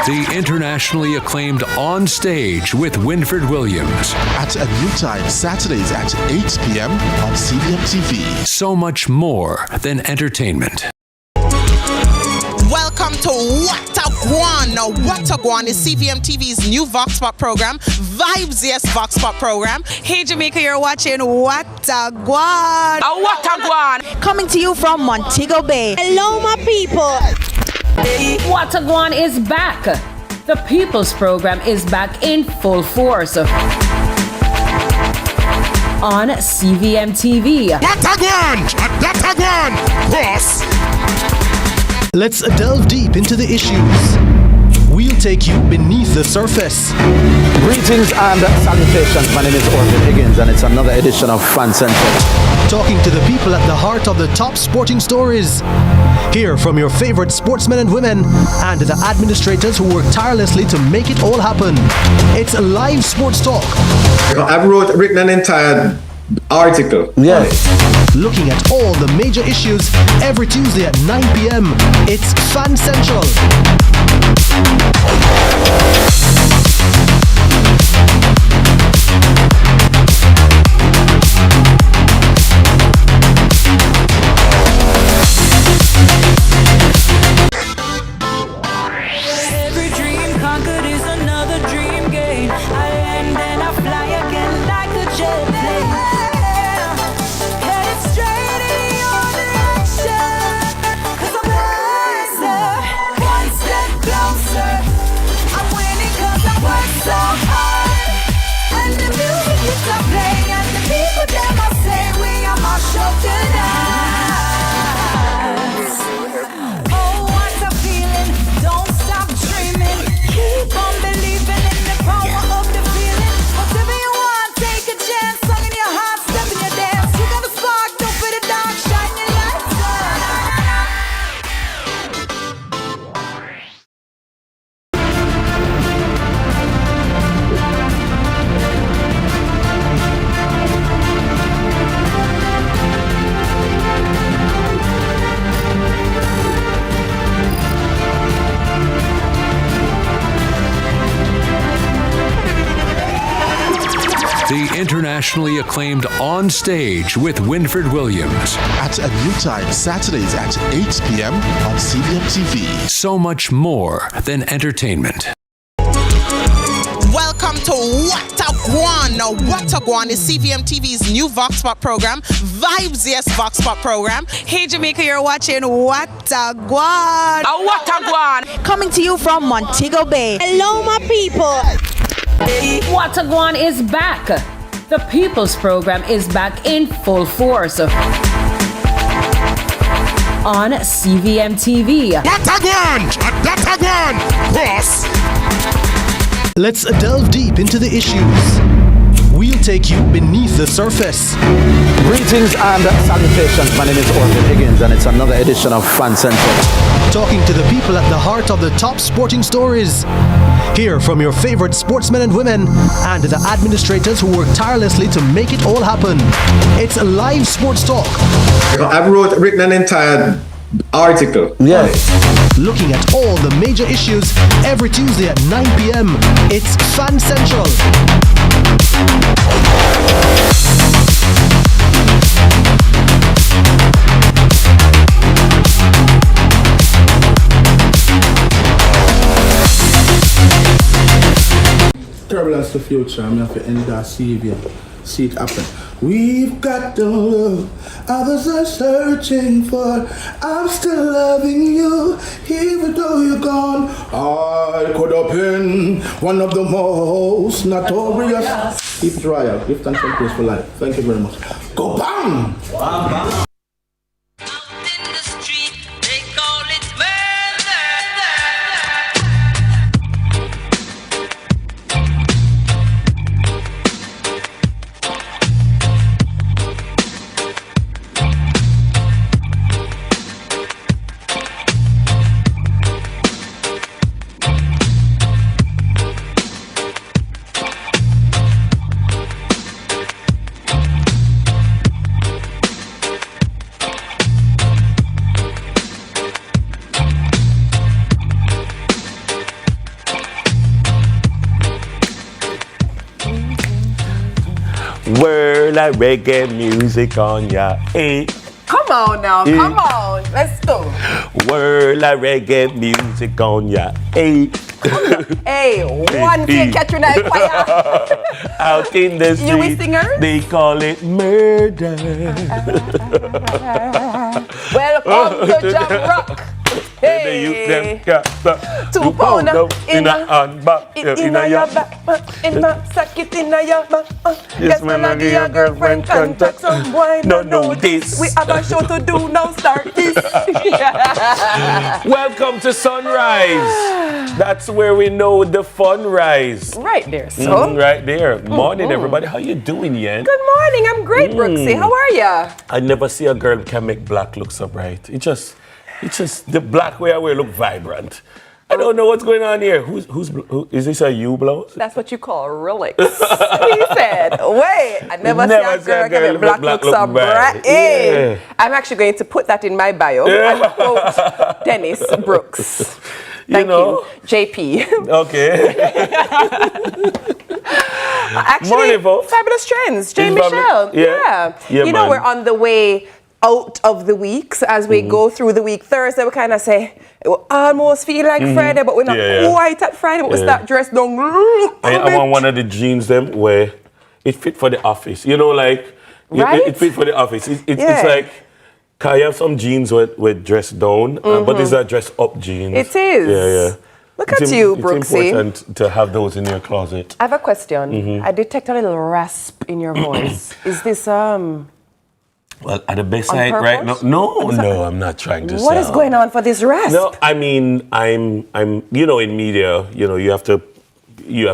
The internationally acclaimed On Stage with Winford Williams. At a new time, Saturdays at 8 p.m. on CVM TV. So much more than entertainment. Welcome to What a Guan. Now, What a Guan is CVM TV's new Vox Pop program, Vibes Yes Vox Pop program. Hey Jamaica, you're watching What a Guan. What a Guan. Coming to you from Montego Bay. Hello, my people. What a Guan is back. The People's Program is back in full force on CVM TV. What a Guan! Boss! Let's delve deep into the issues. We'll take you beneath the surface. Greetings and salutations. My name is Orville Higgins and it's another edition of Fan Central. Talking to the people at the heart of the top sporting stories. Hear from your favorite sportsmen and women and the administrators who work tirelessly to make it all happen. It's live sports talk. I've written an entire article. Yes. Looking at all the major issues every Tuesday at 9 p.m. It's Fan Central. Every dream conquered is another dream game. I land and I fly again like a jet plane. Headed straight in your direction. 'Cause I'm wiser, one step closer. I'm winning 'cause I work so hard. And the music is a play, and the people that must say we are my show tonight. Oh, what a feeling! Don't stop dreaming. Keep on believing in the power of the feeling. Whatever you want, take a chance. Song in your heart, step in your dance. You got a spark, don't fit it down. Shine your lights The internationally acclaimed On Stage with Winford Williams. At a new time, Saturdays at 8 p.m. on CVM TV. So much more than entertainment. Welcome to What a Guan. Now, What a Guan is CVM TV's new Vox Pop program, Vibes Yes Vox Pop program. Hey Jamaica, you're watching What a Guan. What a Guan. Coming to you from Montego Bay. Hello, my people. What a Guan is back. The People's Program is back in full force on CVM TV. What a Guan! Boss! Let's delve deep into the issues. We'll take you beneath the surface. Greetings and salutations. My name is Orville Higgins and it's another edition of Fan Central. Talking to the people at the heart of the top sporting stories. Hear from your favorite sportsmen and women and the administrators who work tirelessly to make it all happen. It's live sports talk. I've written an entire article. Yes. Looking at all the major issues every Tuesday at 9 p.m. It's Fan Central. Turbulence to future, I'm have to end that CVM. See it happen. We've got the love others are searching for. I'm still loving you, even though you're gone. I could have been one of the most notorious. Keep it royal. Give thanks and praise for life. Thank you very much. Go bang! of reggae music on ya. Hey. Come on now, come on. Let's go. World of reggae music on ya. Hey. Hey, one thing catch you in the choir. Out in the street, You a singer? they call it murder. Welcome to Jam Rock. Hey. 2 pound in a handbag, in a your back, in a sack it in a your back. Yes, man, I give your girlfriend contact. Some boy no know this. We have a show to do now. Start this. Welcome to Sunrise. That's where we know the fun rise. Right there, so. Right there. Morning, everybody. How you doing, Yen? Good morning. I'm great, Brooksy. How are ya? I never see a girl can make black look so bright. It's just the black way I wear look vibrant. I don't know what's going on here. Who is this a you blouse? That's what you call a Rolex. He said, wait, I never see a girl can make black look so bright. Hey, Yeah. I'm actually going to put that in my bio. I quote Dennis Brooks. Thank you, JP. Okay. Actually, Morning, folks. fabulous trends. Jane It's Michelle. fabulous. Yeah. You know, man. we're on the way out of the week. So as we go through the week, Thursday, we kind of say, it will almost feel like Friday, but we're not quite at Friday, but we start dressed down. I want one of the jeans them where it fit for the office. You know, like, Right? it fit for the office. It's like, can you have some jeans with dressed down, but these are dressed up jeans. It is. Yeah. Look at you, Brooksy. It's important to have those in your closet. I have a question. I detect a little rasp in your voice. Is this Well, at the best On side right now, purpose? no, I'm not trying to. What is going on for this rasp? No, I mean, I'm, in media, you have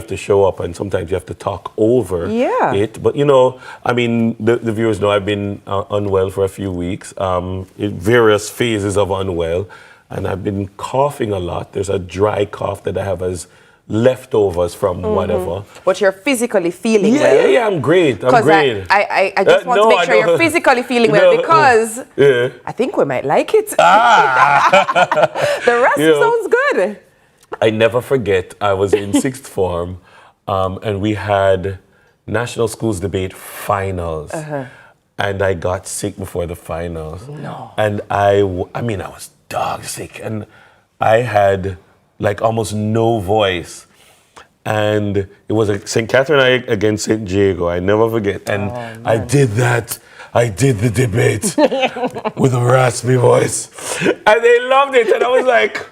to show up, and sometimes you have to talk over it. But I mean, the viewers know I've been unwell for a few weeks, in various phases of unwell, and I've been coughing a lot. There's a dry cough that I have as leftovers from whatever. But you're physically feeling well. Yeah, I'm great. I'm great. I just want to make sure you're physically feeling well because I think we might like it. The rest sounds good. I never forget, I was in sixth form and we had National Schools Debate finals. And I got sick before the finals. No. And I was dog sick and I had like almost no voice. And it was like St. Catherine against St. Diego. I never forget. And I did that. I did the debate with a raspy voice. And they loved it. And I was like,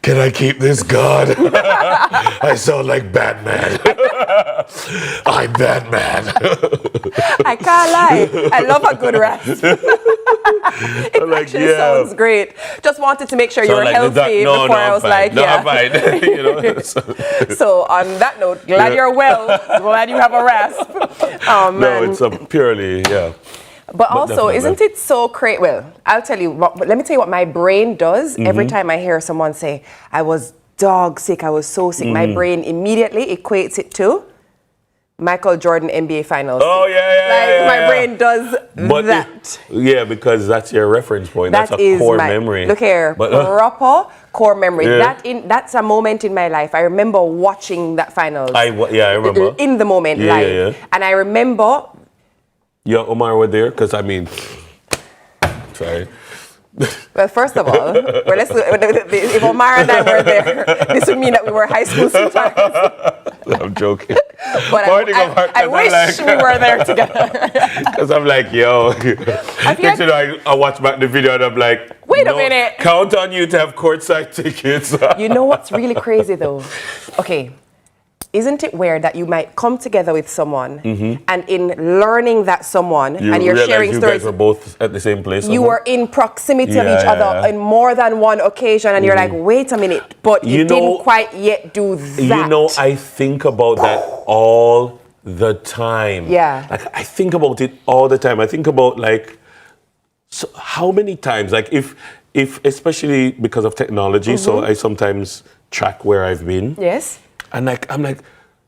can I keep this, God? I sound like Batman. I'm Batman. I can't lie. I love a good rasp. It actually sounds great. Just wanted to make sure you were healthy before I was like, I'm fine. So on that note, glad you're well. Glad you have a rasp. Oh, man. No, it's a purely, But also, isn't it so crazy? Well, I'll tell you, let me tell you what my brain does. Every time I hear someone say, I was dog sick, I was so sick, my brain immediately equates it to Michael Jordan NBA Finals. Oh, yeah. My brain does that. Because that's your reference point. That that's a is core memory. Look here, proper core memory. That's a moment in my life. I remember watching that finals. I remember. In the moment, live. And I remember... Omar were there? Because, sorry. Well, first of all, if Omar and I were there, this would mean that we were high school sweethearts. I'm joking. But I wish we were there together. Because I'm like, I watch back the video and I'm like, wait a minute. Count on you to have courtside tickets. You know what's really crazy though? Okay. Isn't it weird that you might come together with someone and in learning that someone and you're sharing you stories. Guys were both at the same place. You were in proximity of each other on more than one occasion and you're like, wait a minute, but you didn't quite yet do that. I think about that all the time. Yeah. Like I think about it all the time. I think about so how many times, like if especially because of technology, so I sometimes track where I've been. Yes. And I'm like,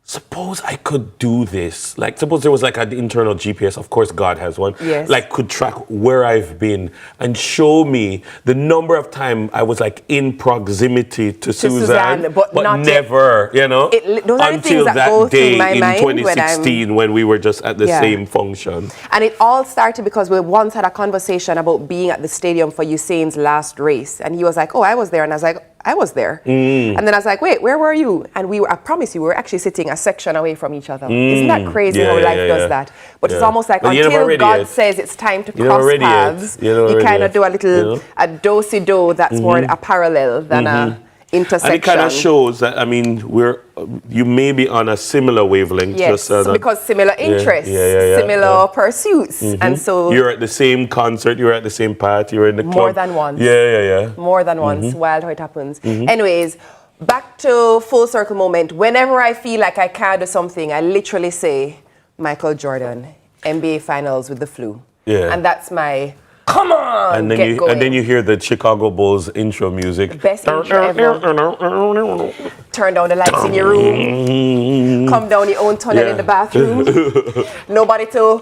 suppose I could do this. Like, suppose there was like an internal GPS. Of course, God has one. Yes. Like, could track where I've been and show me the number of time I was like in proximity to Suzanne, but not never, you know, those are the things until that that go day through my in mind 2016 when we were just at the Yeah. same function. And it all started because we once had a conversation about being at the stadium for Usain's last race. And he was like, oh, I was there. And I was like, I was there. And then I was like, wait, where were you? And we were, I promise you, we were actually sitting a section away from each other. Isn't that crazy how life does that? But it's almost like until God says it's time to cross paths, you kind of do a little, a do-si-do that's more a parallel than a intersection. And it kind of shows that, I mean, you may be on a similar wavelength. Yes, because similar interests, similar pursuits. And so you're at the same concert, you're at the same party, you're in the club. More than once. More than once. Wild how it happens. Anyways, back to full circle moment. Whenever I feel like I can't do something, I literally say, Michael Jordan, NBA Finals with the flu. And that's my... Come on, and then you hear the Chicago Bulls intro music. Best intro ever. Turn down the lights in your room. Come down your own tunnel in the bathroom. Nobody to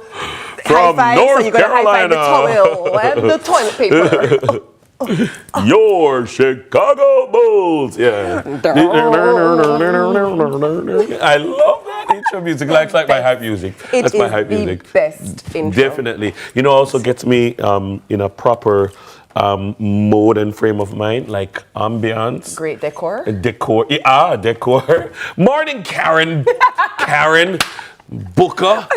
high five, so you're gonna high five the towel and the toilet paper. Your Chicago Bulls. Yeah. I love that intro music. Like my hype music. That's my hype music. Best intro. Definitely. You know, also gets me in a proper mode and frame of mind, like ambiance. Great decor. Decor. Decor. Morning, Karen. Karen Booker,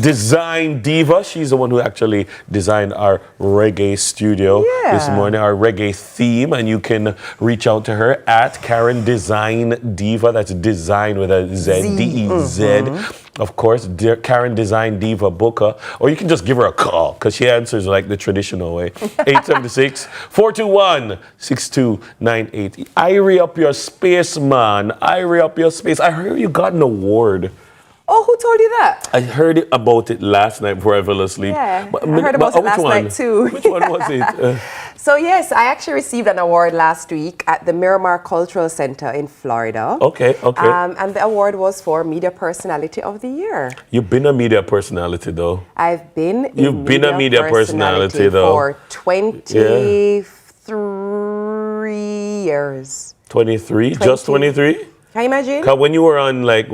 design diva. She's the one who actually designed our reggae studio this morning, our reggae theme, and you can reach out to her at Karen Design Diva. That's design with a Z, D-E-Z. Of course, Karen Design Diva Booker, or you can just give her a call because she answers like the traditional way. 876-421-6298. Irie up your space, man. Irie up your space. I heard you got an award. Oh, who told you that? I heard about it last night before I fell asleep. Yeah, I heard about it last night too. Which one was it? So yes, I actually received an award last week at the Miramar Cultural Center in Florida. Okay. And the award was for Media Personality of the Year. You've been a media personality though. I've been a media personality though. For 23 years. 23? Just 23? Can you imagine? When you were on, like,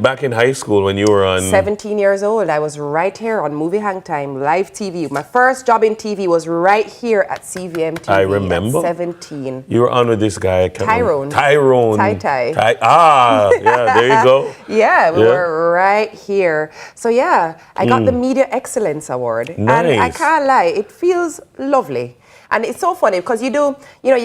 back in high school, when you were on... 17 years old, I was right here on Movie Hang Time, live TV. My first job in TV was right here at CVM TV. I remember. At 17. You were on with this guy. Tyrone. Tai. Yeah, there you go. Yeah, we were right here. So yeah, I got the Media Excellence Award. Nice. And I can't lie, it feels lovely. And it's so funny because you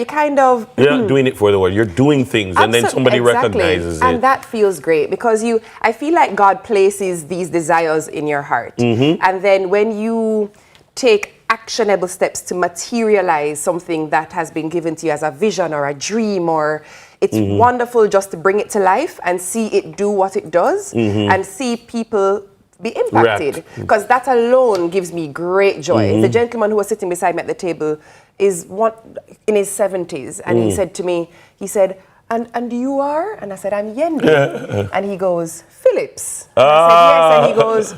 kind of... You're not doing it for the award. You're doing things and then somebody recognizes it. And that feels great because I feel like God places these desires in your heart. And then when you take actionable steps to materialize something that has been given to you as a vision or a dream, or it's wonderful just to bring it to life and see it do what it does and see people be impacted, because that alone gives me great joy. The gentleman who was sitting beside me at the table is in his 70s, and he said to me, and you are? And I said, I'm Yendi. And he goes, Phillips. And I said, yes. And he goes,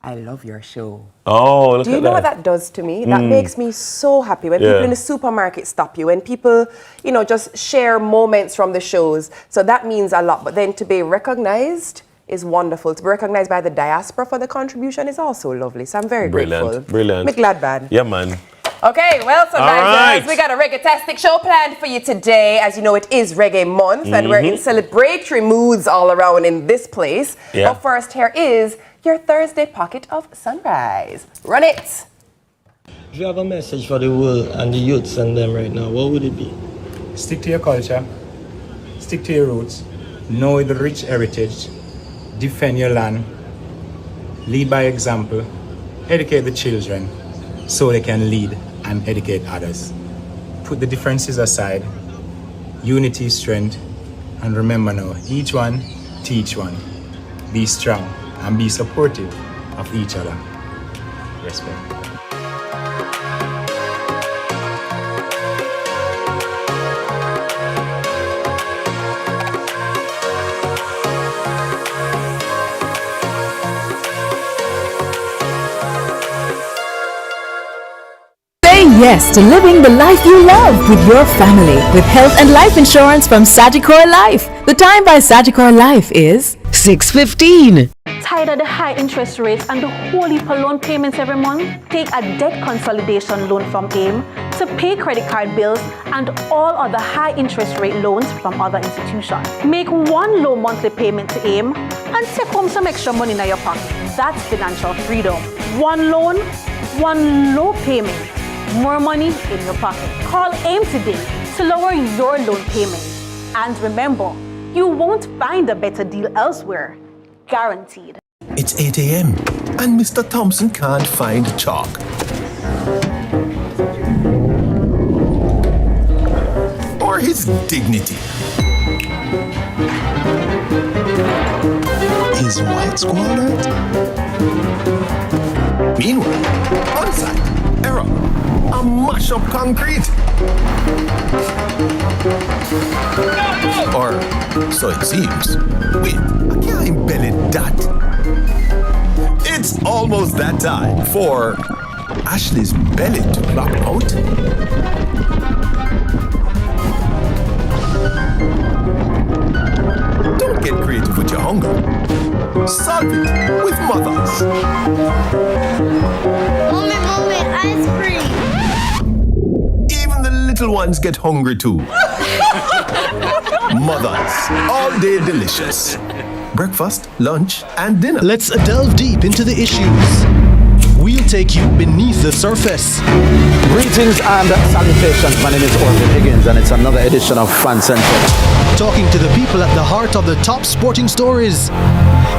I love your show. Oh, do you know what that does to me? That makes me so happy when people in the supermarket stop you, when people, just share moments from the shows. So that means a lot. But then to be recognized is wonderful. To be recognized by the diaspora for the contribution is also lovely. So I'm very grateful. Brilliant. I'm glad, man. Yeah, man. Okay, well, Sunrise, we got a reggae-tastic show planned for you today. As you know, it is Reggae Month, and we're in celebratory moods all around in this place. Yeah. But first, here is your Thursday pocket of Sunrise. Run it. If you have a message for the world and the youths and them right now, what would it be? Stick to your culture. Stick to your roots. Know the rich heritage. Defend your land, lead by example, educate the children so they can lead and educate others. Put the differences aside, unity is strength, and remember now, each one, teach one. Be strong and be supportive of each other. Respect. yes to living the life you love with your family with health and life insurance from Sagicor Life. The time by Sagicor Life is 6:15. Tired of the high interest rates and the whole heap of loan payments every month? Take a debt consolidation loan from AIM to pay credit card bills and all other high interest rate loans from other institutions. Make one low monthly payment to AIM and take home some extra money in your pocket. That's financial freedom. One loan, one low payment, more money in your pocket. Call AIM today to lower your loan payment. And remember, you won't find a better deal elsewhere. Guaranteed. It's 8 a.m. and Mr. Thompson can't find chalk. Or his dignity. His white squalid. Meanwhile, on site, error, a mash-up concrete. Or so it seems. Wait, I can't embellish that. It's almost that time for Ashley's belly to plop out. Don't get creative with your hunger. Solve it with mothers. Moment, ice cream. Even the little ones get hungry too. Mothers, all day delicious. Breakfast, lunch, and dinner. Let's delve deep into the issues. We'll take you beneath the surface. Greetings and salutations. My name is Orville Higgins, and it's another edition of Fan Central. Talking to the people at the heart of the top sporting stories.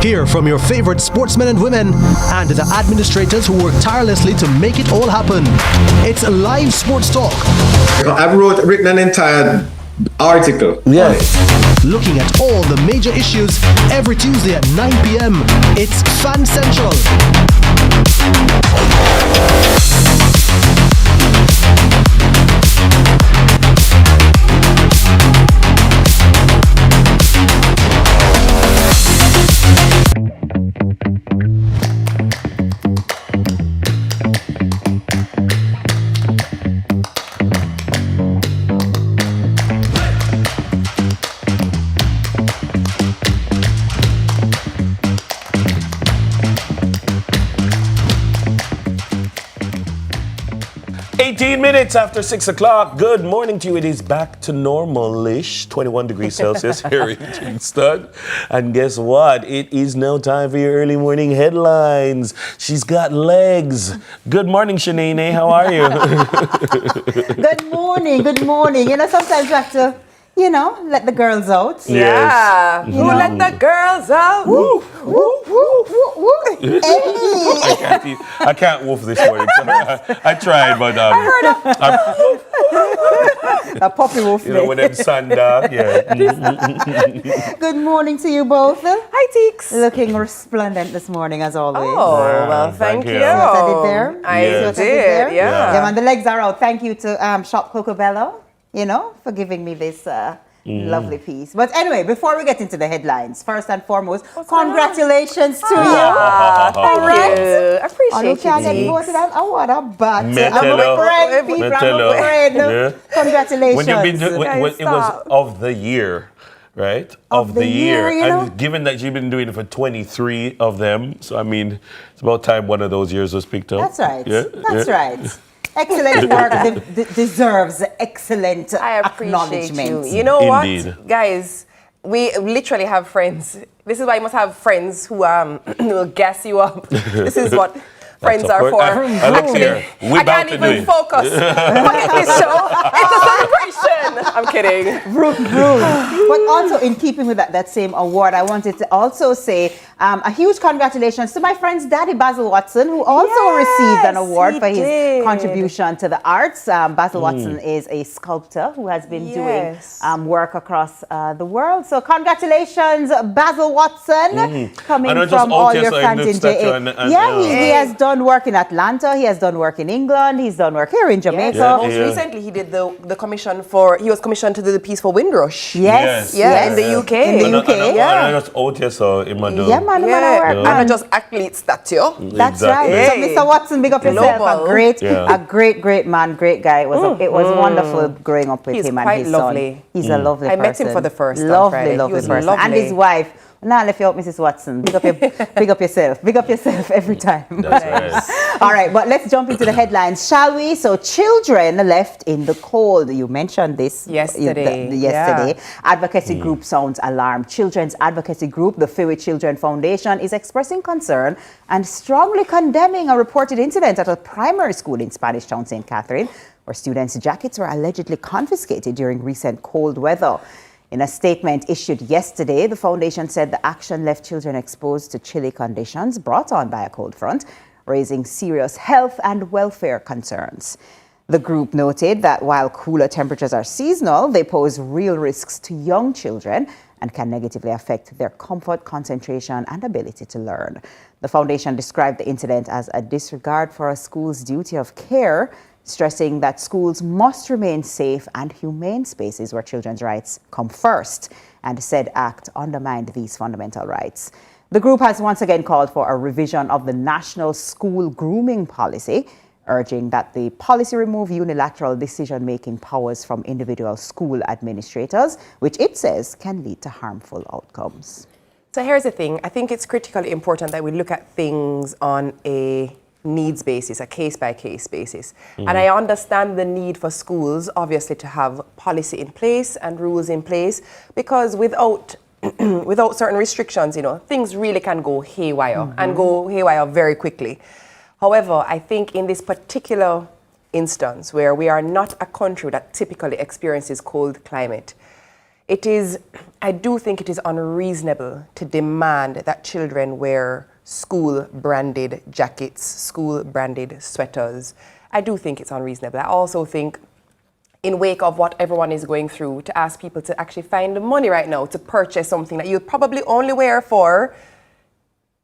Hear from your favorite sportsmen and women and the administrators who work tirelessly to make it all happen. It's live sports talk. I've written an entire article. Yes. Looking at all the major issues every Tuesday at 9 p.m. It's Fan Central. 18 minutes after 6 o'clock. Good morning to you. It is back to normal-ish, 21 degrees Celsius here in Kingston. And guess what? It is now time for your early morning headlines. She's got legs. Good morning, Shanae. How are you? Good morning. You know, sometimes you have to, let the girls out. Yeah. Who let the girls out? Woo, woo, woo, woo, woo. Hey. I can't woof this morning. I tried, but I heard a puppy woof. When them sun dog, yeah. Good morning to you both. Hi, Teeks. Looking resplendent this morning, as always. Oh, well, thank you. See what I did there? I did, yeah. Yeah, man, the legs are out. Thank you to Shop Cocobello, for giving me this lovely piece. But anyway, before we get into the headlines, first and foremost, congratulations to you. Thank you. Appreciate you. Can't get voted out. I want a butt. I'm a friend. Congratulations. It was of the year. Right? Of the year. And given that you've been doing it for 23 of them, so I mean, it's about time one of those years was picked up. That's right. Yeah? That's right. Excellent work deserves excellent acknowledgement. You know what, guys? We literally have friends. This is why you must have friends who will gas you up. This is what friends are for. Actually, I can't even focus. Look at this show. It's a celebration. I'm kidding. Rude. But also, in keeping with that same award, I wanted to also say a huge congratulations to my friend's daddy, Basil Watson, who also received an award for his contribution to the arts. Basil Watson is a sculptor who has been doing work across the world. So congratulations, Basil Watson, coming from all your fans in JA. He has done done work in Atlanta. He has done work in England. He's done work here in Jamaica. Yes. Most recently, he did the commission for. He was commissioned to do the piece for Windrush. Yes. In the UK. In the UK. I just out here, so in my Yeah, man. And not just athlete stature. That's right. So, Mr. Watson, big up yourself. A great man, great guy. It was wonderful growing up with him and his lovely. son. He's a lovely person. I met him for the first time. Lovely person. And his wife. Now lift you up, Mrs. Watson. Big up yourself. Big up yourself every time. That's right. All right, but let's jump into the headlines, shall we? So, children left in the cold. You mentioned this yesterday. Advocacy group sounds alarm. Children's advocacy group, the Free With Children Foundation, is expressing concern and strongly condemning a reported incident at a primary school in Spanish Town, St. Catherine, where students' jackets were allegedly confiscated during recent cold weather. In a statement issued yesterday, the foundation said the action left children exposed to chilly conditions brought on by a cold front, raising serious health and welfare concerns. The group noted that while cooler temperatures are seasonal, they pose real risks to young children and can negatively affect their comfort, concentration, and ability to learn. The foundation described the incident as a disregard for a school's duty of care, stressing that schools must remain safe and humane spaces where children's rights come first, and said act undermined these fundamental rights. The group has once again called for a revision of the national school grooming policy, urging that the policy remove unilateral decision-making powers from individual school administrators, which it says can lead to harmful outcomes. So here's the thing. I think it's critically important that we look at things on a needs basis, a case-by-case basis. And I understand the need for schools, obviously, to have policy in place and rules in place, because without certain restrictions, things really can go haywire and go haywire very quickly. However, I think in this particular instance, where we are not a country that typically experiences cold climate, I do think it is unreasonable to demand that children wear school-branded jackets, school-branded sweaters. I do think it's unreasonable. I also think, in wake of what everyone is going through, to ask people to actually find the money right now to purchase something that you'll probably only wear for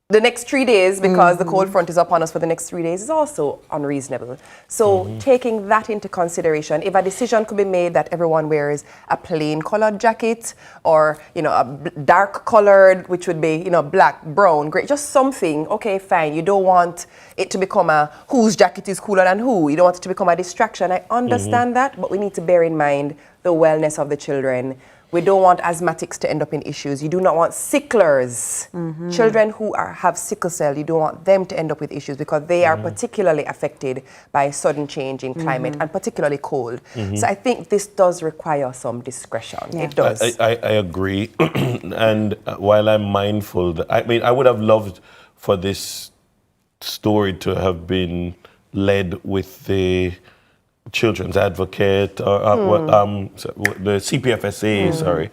the next 3 days because the cold front is up on us for the next 3 days is also unreasonable. So taking that into consideration, if a decision could be made that everyone wears a plain colored jacket or, a dark colored, which would be, black, brown, gray, just something, okay, fine. You don't want it to become a whose jacket is cooler than who. You don't want it to become a distraction. I understand that, but we need to bear in mind the wellness of the children. We don't want asthmatics to end up in issues. You do not want sicklers. Children who have sickle cell, you don't want them to end up with issues because they are particularly affected by sudden change in climate and particularly cold. So I think this does require some discretion. Yeah. It does. I agree. And while I'm mindful, I would have loved for this story to have been led with the children's advocate or the CPFSA,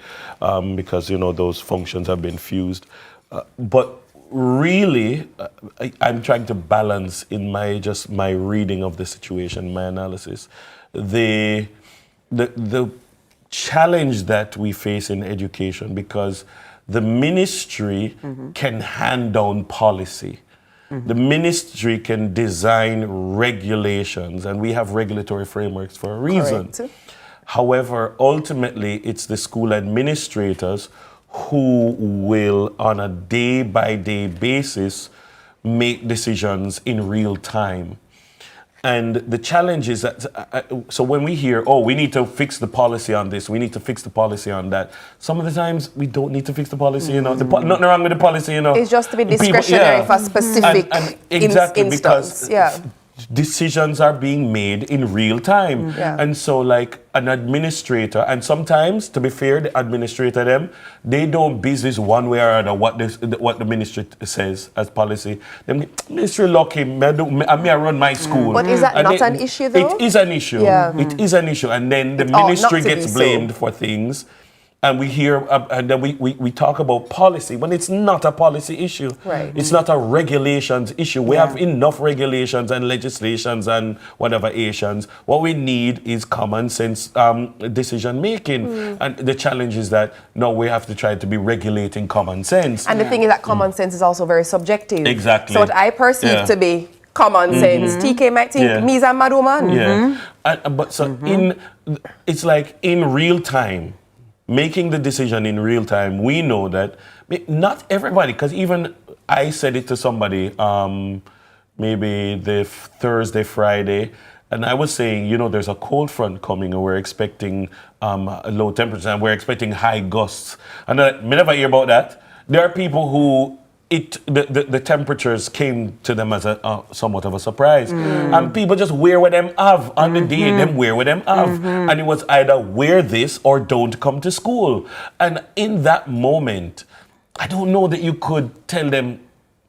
because those functions have been fused. But really, I'm trying to balance in my reading of the situation, my analysis, the challenge that we face in education, because the ministry can hand down policy. The ministry can design regulations, and we have regulatory frameworks for a reason. Correct. However, ultimately, it's the school administrators who will, on a day-by-day basis, make decisions in real time. And the challenge is that, so when we hear, we need to fix the policy on this, we need to fix the policy on that, some of the times we don't need to fix the policy, nothing wrong with the policy, It's just to be discretionary for specific exactly, instance. Because decisions are being made in real time. And so like an administrator, and sometimes, to be fair, the administrator, they don't business one way or another what the ministry says as policy. The ministry lucky, I run my school. But is that not an issue though? It is an issue. It is an issue. And then the ministry gets blamed for things. And we hear, and then we talk about policy when it's not a policy issue. Right. It's not a regulations issue. We have enough regulations and legislations and whatever Asians. What we need is common sense decision making. And the challenge is that now we have to try to be regulating common sense. And the thing is that common sense is also very subjective. Exactly. So what I perceive to be common sense. TK might think me's a mad woman. But so it's like in real time, making the decision in real time, we know that not everybody, because even I said it to somebody maybe the Thursday, Friday, and I was saying, you know, there's a cold front coming and we're expecting low temperatures and we're expecting high gusts. And I never hear about that. There are people who the temperatures came to them as a somewhat of a surprise. And people just wear what them have on the day, them wear what them have. And it was either wear this or don't come to school. And in that moment, I don't know that you could tell them,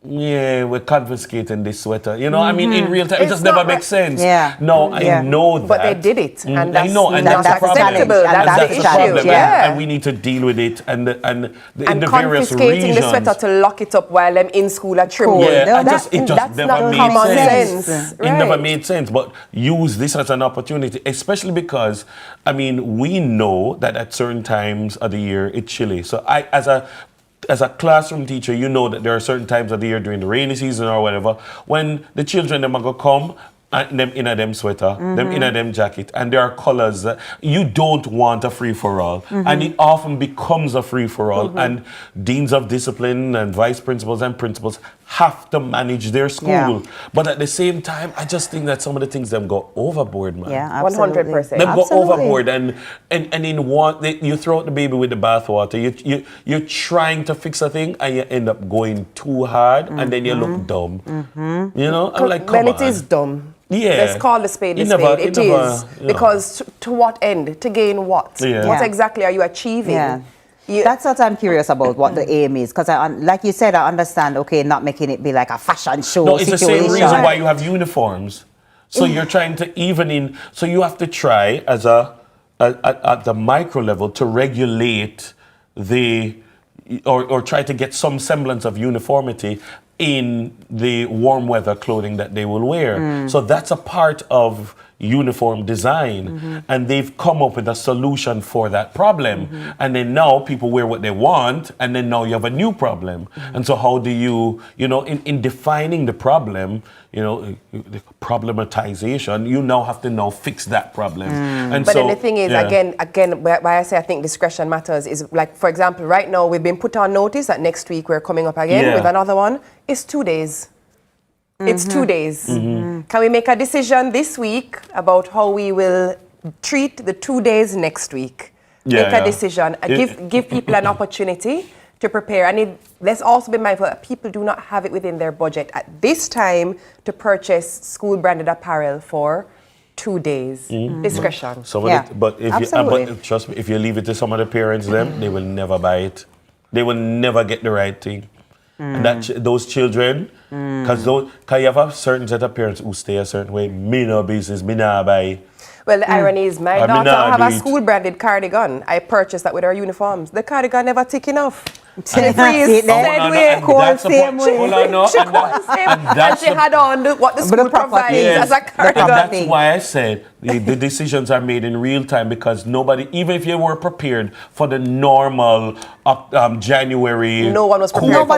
yeah, we're confiscating this sweater. You know, I mean, in real time, it just never makes sense. No, I know that. But they did it. And that's, I know, and that's the problem. Acceptable. That's the problem. And we need to deal with it. And in the various regions. Confiscating the sweater to lock it up while I'm in school at trim. Yeah, it just never made sense. Right. It never made sense. But use this as an opportunity, especially because, I mean, we know that at certain times of the year, it's chilly. So as a classroom teacher, you know that there are certain times of the year during the rainy season or whatever, when the children them are going to come and them in a them sweater, them in a them jacket, and there are colors that you don't want a free-for-all. And it often becomes a free-for-all. And deans of discipline and vice principals and principals have to manage their school. But at the same time, I just think that some of the things them go overboard, man. Yeah, absolutely. 100%. They go overboard, and in one, you throw out the baby with the bathwater. You're trying to fix a thing, and you end up going too hard, and then you look dumb. You know, I'm like, come on. It is dumb. Yeah. Let's call the spade a spade. It is. Because to what end? To gain what? What exactly are you achieving? That's what I'm curious about, what the aim is. Because, like you said, I understand, okay, not making it be like a fashion show No, it's situation. the same reason why you have uniforms. So you're trying to even in, so you have to try as at the micro level to regulate or try to get some semblance of uniformity in the warm weather clothing that they will wear. So that's a part of uniform design, and they've come up with a solution for that problem. And then now people wear what they want, and then now you have a new problem. And so how do you know, in defining the problem, you know, the problematization, you now have to now fix that problem. And but so, then the thing is, again, why I say I think discretion matters is, like, for example, right now we've been put on notice that next week we're coming up again with another one. It's 2 days. It's 2 days. Can we make a decision this week about how we will treat the 2 days next week? Make a decision. Give people an opportunity to prepare. And let's also be mindful that people do not have it within their budget at this time to purchase school-branded apparel for 2 days. Discretion. But trust me, if you leave it to some of the parents, they will never buy it. They will never get the right thing. And those children, because you have a certain set of parents who stay a certain way, me no business, me nah buy. Well, the irony is my daughter have a school-branded cardigan. I purchased that with her uniforms. The cardigan never thick enough. And it freezed dead way. And she had on what the school provides as a cardigan. And that's why I said the decisions are made in real time, because nobody, even if you were prepared for the normal January, no one was prepared for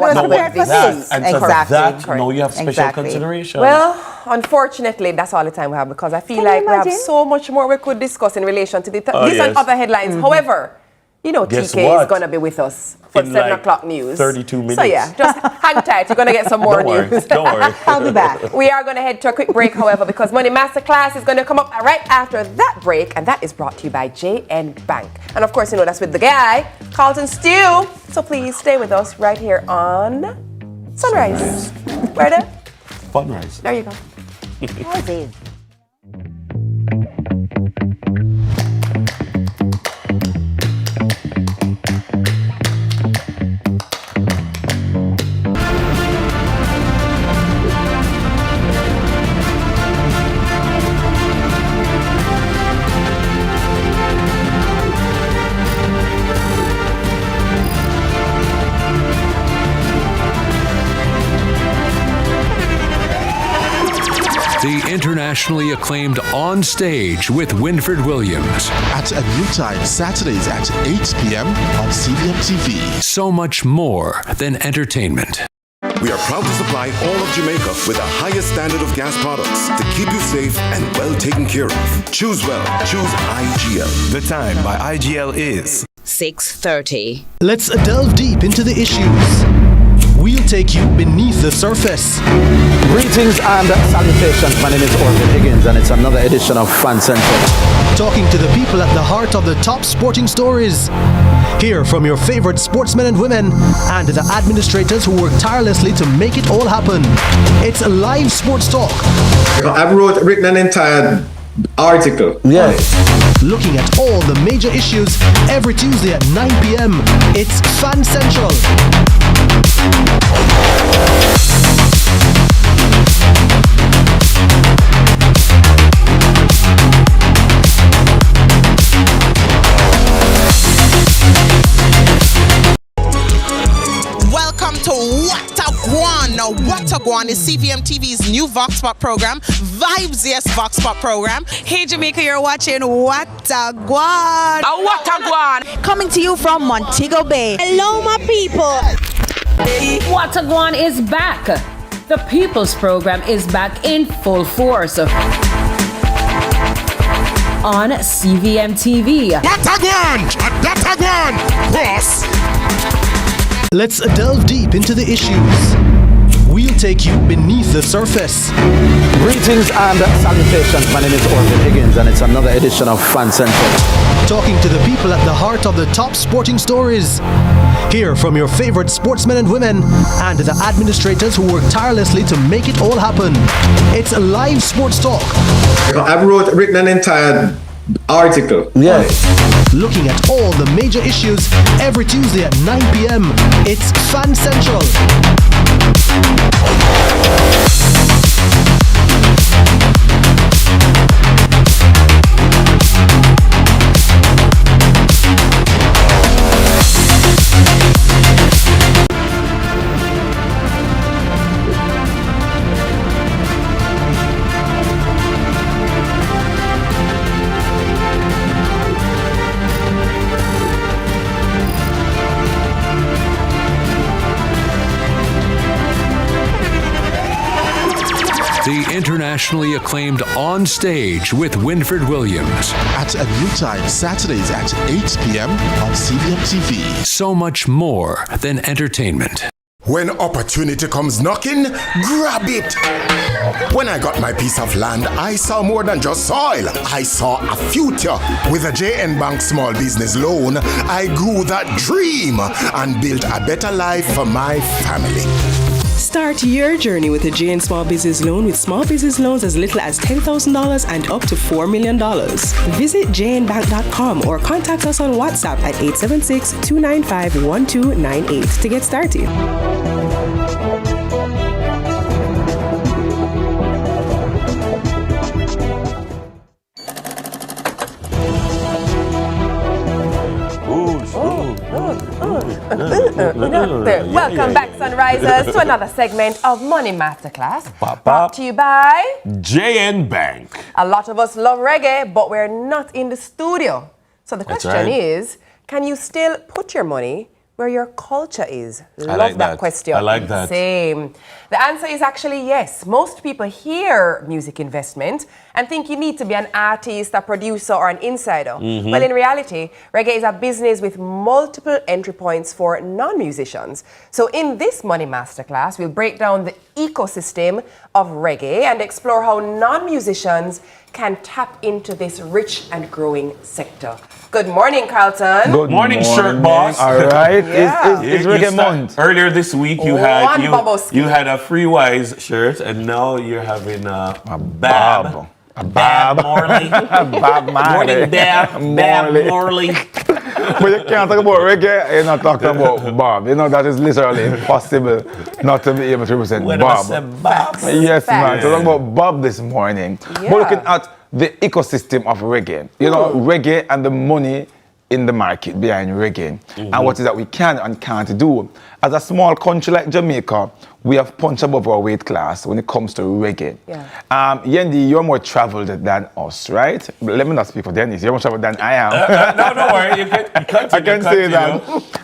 this. And so that, no, you have special consideration. Well, unfortunately, that's all the time we have, because I feel like we have so much more we could discuss in relation to this and other headlines. However, you know, TK is going to be with us for in 7 o'clock news. 32 minutes. So yeah, just hang tight. You're going to get some more news. Don't worry. I'll be back. We are going to head to a quick break, however, because Money Masterclass is going to come up right after that break, and that is brought to you by JN Bank. And of course, you know, that's with the guy, Carlton Stew. So please stay with us right here on Sunrise. Where the? Funrise. There you go. The internationally acclaimed On Stage with Winfred Williams. At a new time, Saturdays at 8 p.m. on CVM TV. So much more than entertainment. We are proud to supply all of Jamaica with the highest standard of gas products to keep you safe and well taken care of. Choose well. Choose IGL. The time by IGL is 6:30. Let's delve deep into the issues. We'll take you beneath the surface. Greetings and salutations. My name is Orville Higgins, and it's another edition of Fan Central. Talking to the people at the heart of the top sporting stories. Hear from your favorite sportsmen and women and the administrators who work tirelessly to make it all happen. It's a live sports talk. I've written an entire article. Yes. Looking at all the major issues every Tuesday at 9 p.m. It's Fan Central. Welcome to What a Guan. Now, What a Guan is CVM TV's new Vox Pop program, Vibes Yes Vox Pop program. Hey Jamaica, you're watching What a Guan. What a Guan. Coming to you from Montego Bay. Hello, my people. What a Guan is back. The People's Program is back in full force on CVM TV. What a Guan! Cross! Let's delve deep into the issues. We'll take you beneath the surface. Greetings and salutations. My name is Orville Higgins, and it's another edition of Fan Central. Talking to the people at the heart of the top sporting stories. Hear from your favorite sportsmen and women and the administrators who work tirelessly to make it all happen. It's a live sports talk. I've written an entire article. Yes. Looking at all the major issues every Tuesday at 9 p.m. It's Fan Central. The internationally acclaimed On Stage with Winfred Williams. At a new time, Saturdays at 8 p.m. on CVM TV. So much more than entertainment. When opportunity comes knocking, grab it. When I got my piece of land, I saw more than just soil. I saw a future. With a JN Bank small business loan, I grew that dream and built a better life for my family. Start your journey with a JN Small Business Loan with small business loans as little as $10,000 and up to $4 million. Visit jnbank.com or contact us on WhatsApp at 876-295-1298 to get started. Welcome back, Sunrisers, to another segment of Money Masterclass, brought to you by JN Bank. A lot of us love reggae, but we're not in the studio. So the question is, can you still put your money where your culture is? Love that question. I like that. Same. The answer is actually yes. Most people hear music investment and think you need to be an artist, a producer, or an insider. Well, in reality, reggae is a business with multiple entry points for non-musicians. So in this Money Masterclass, we'll break down the ecosystem of reggae and explore how non-musicians can tap into this rich and growing sector. Good morning, Carlton. Good morning, shirt boss. All right. Yeah. It's reggae month. Earlier this week, you had a Free Wise shirt, and now you're having a Bab. Bab Marley. Bab Marley. Morning, Bab Marley. But you can't talk about reggae, you're not talking about Bob. You know, that is literally impossible not to be able to represent Bob. Yes, man. So talking about Bob this morning. Yeah. We're looking at the ecosystem of reggae. You know, reggae and the money in the market behind reggae. And what is that we can and can't do. As a small country like Jamaica, we have punched above our weight class when it comes to reggae. Yendi, you're more traveled than us, right? Let me not speak for Dennis. You're more traveled than I am. No, don't worry. You can I can say that.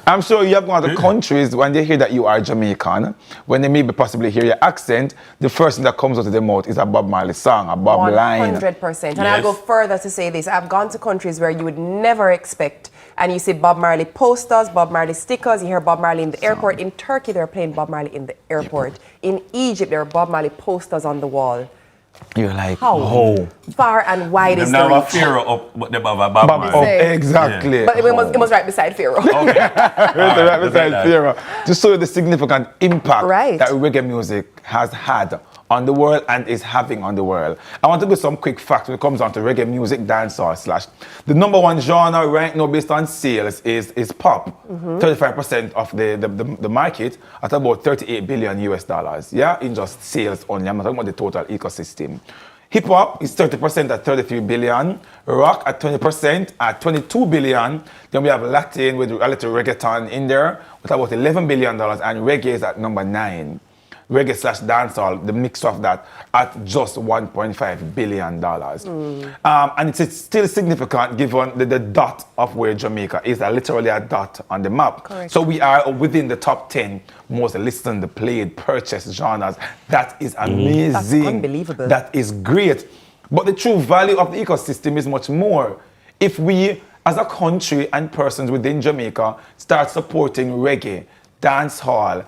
I'm sure you have gone to countries when they hear that you are Jamaican, when they maybe possibly hear your accent, the first thing that comes out of their mouth is a Bob Marley song, a Bob line. 100%. And I'll go further to say this. I've gone to countries where you would never expect, and you see Bob Marley posters, Bob Marley stickers, you hear Bob Marley in the airport. In Turkey, they're playing Bob Marley in the airport. In Egypt, there are Bob Marley posters on the wall. You're like, how far and wide is the Them reach? have a Pharaoh up, but them have a Bob Marley. Exactly. But it was right beside Pharaoh. Right beside Pharaoh. To show you the significant impact Right. that reggae music has had on the world and is having on the world. I want to give some quick facts when it comes down to reggae music, dancehall / the number one genre right now based on sales is pop. 35% of the market at about $38 billion US, yeah, in just sales only. I'm not talking about the total ecosystem. Hip hop is 30% at 33 billion, rock at 20% at 22 billion. Then we have Latin with a little reggaeton in there with about $11 billion, and reggae is at number 9. Reggae / dancehall, the mix of that, at just $1.5 billion. And it's still significant given the dot of where Jamaica is, literally a dot on the map. Correct. So we are within the top 10 most listened, played, purchased genres. That is amazing. That's unbelievable. That is great. But the true value of the ecosystem is much more. If we, as a country and persons within Jamaica, start supporting reggae, dance hall,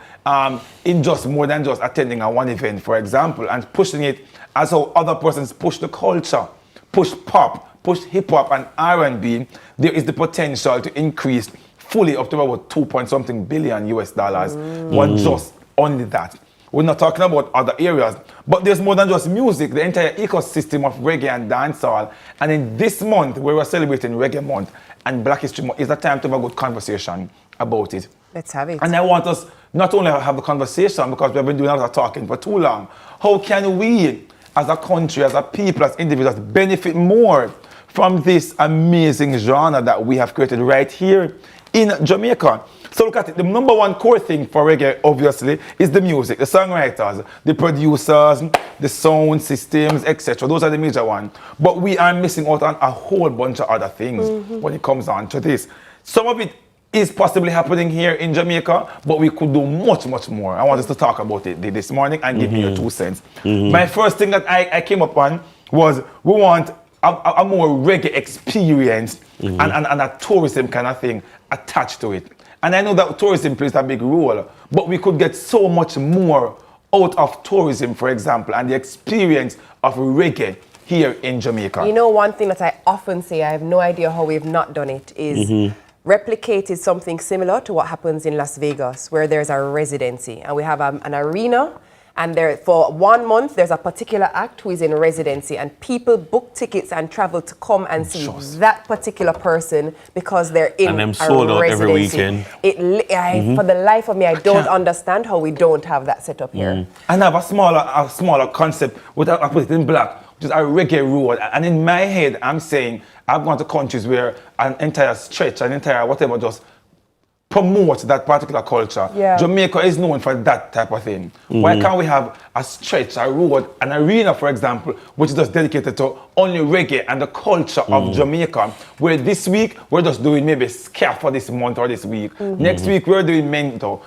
in just more than just attending a one event, for example, and pushing it as how other persons push the culture, push pop, push hip hop and R&B, there is the potential to increase fully up to about 2-point-something billion US dollars. One just only that. We're not talking about other areas, but there's more than just music, the entire ecosystem of reggae and dancehall. And in this month, where we're celebrating Reggae Month and Black History Month, is the time to have a good conversation about it. Let's have it. And I want us not only have the conversation, because we've been doing a lot of talking for too long, how can we, as a country, as a people, as individuals, benefit more from this amazing genre that we have created right here in Jamaica? So look at it, the number one core thing for reggae, obviously, is the music, the songwriters, the producers, the sound systems, etc. Those are the major ones. But we are missing out on a whole bunch of other things when it comes on to this. Some of it is possibly happening here in Jamaica, but we could do much, much more. I want us to talk about it this morning and give me your 2 cents. My first thing that I came up on was we want a more reggae experience and a tourism kind of thing attached to it. And I know that tourism plays a big role, but we could get so much more out of tourism, for example, and the experience of reggae here in Jamaica. You know, one thing that I often say, I have no idea how we've not done it, is replicated something similar to what happens in Las Vegas, where there's a residency and we have an arena, and there for 1 month there's a particular act who is in residency, and people book tickets and travel to come and see that particular person because they're in and them a sold out residency. every weekend. For the life of me, I don't understand how we don't have that set up here. And I have a smaller concept, I put it in black, which is a reggae road. And in my head, I'm saying, I've gone to countries where an entire stretch, an entire whatever, just promote that particular culture. Yeah. Jamaica is known for that type of thing. Why can't we have a stretch, a road, an arena, for example, which is just dedicated to only reggae and the culture of Jamaica, where this week we're just doing maybe ska for this month or this week. Next week we're doing Mentor,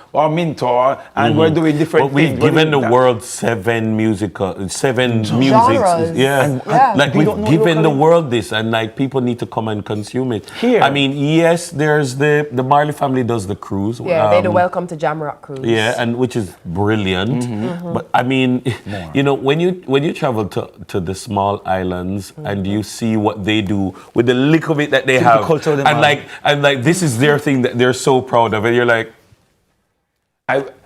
and we're doing different but we've things. given the world seven musics. Yeah. Like we've given the world this, and like people need to come and consume it. Here. I mean, yes, there's the Marley family does the cruise. Yeah, they do Welcome to Jamrock cruise. Yeah, and which is brilliant. But I mean, you know, when you travel to the small islands and you see what they do with the lick of it that they have, and like this is their thing that they're so proud of, and you're like,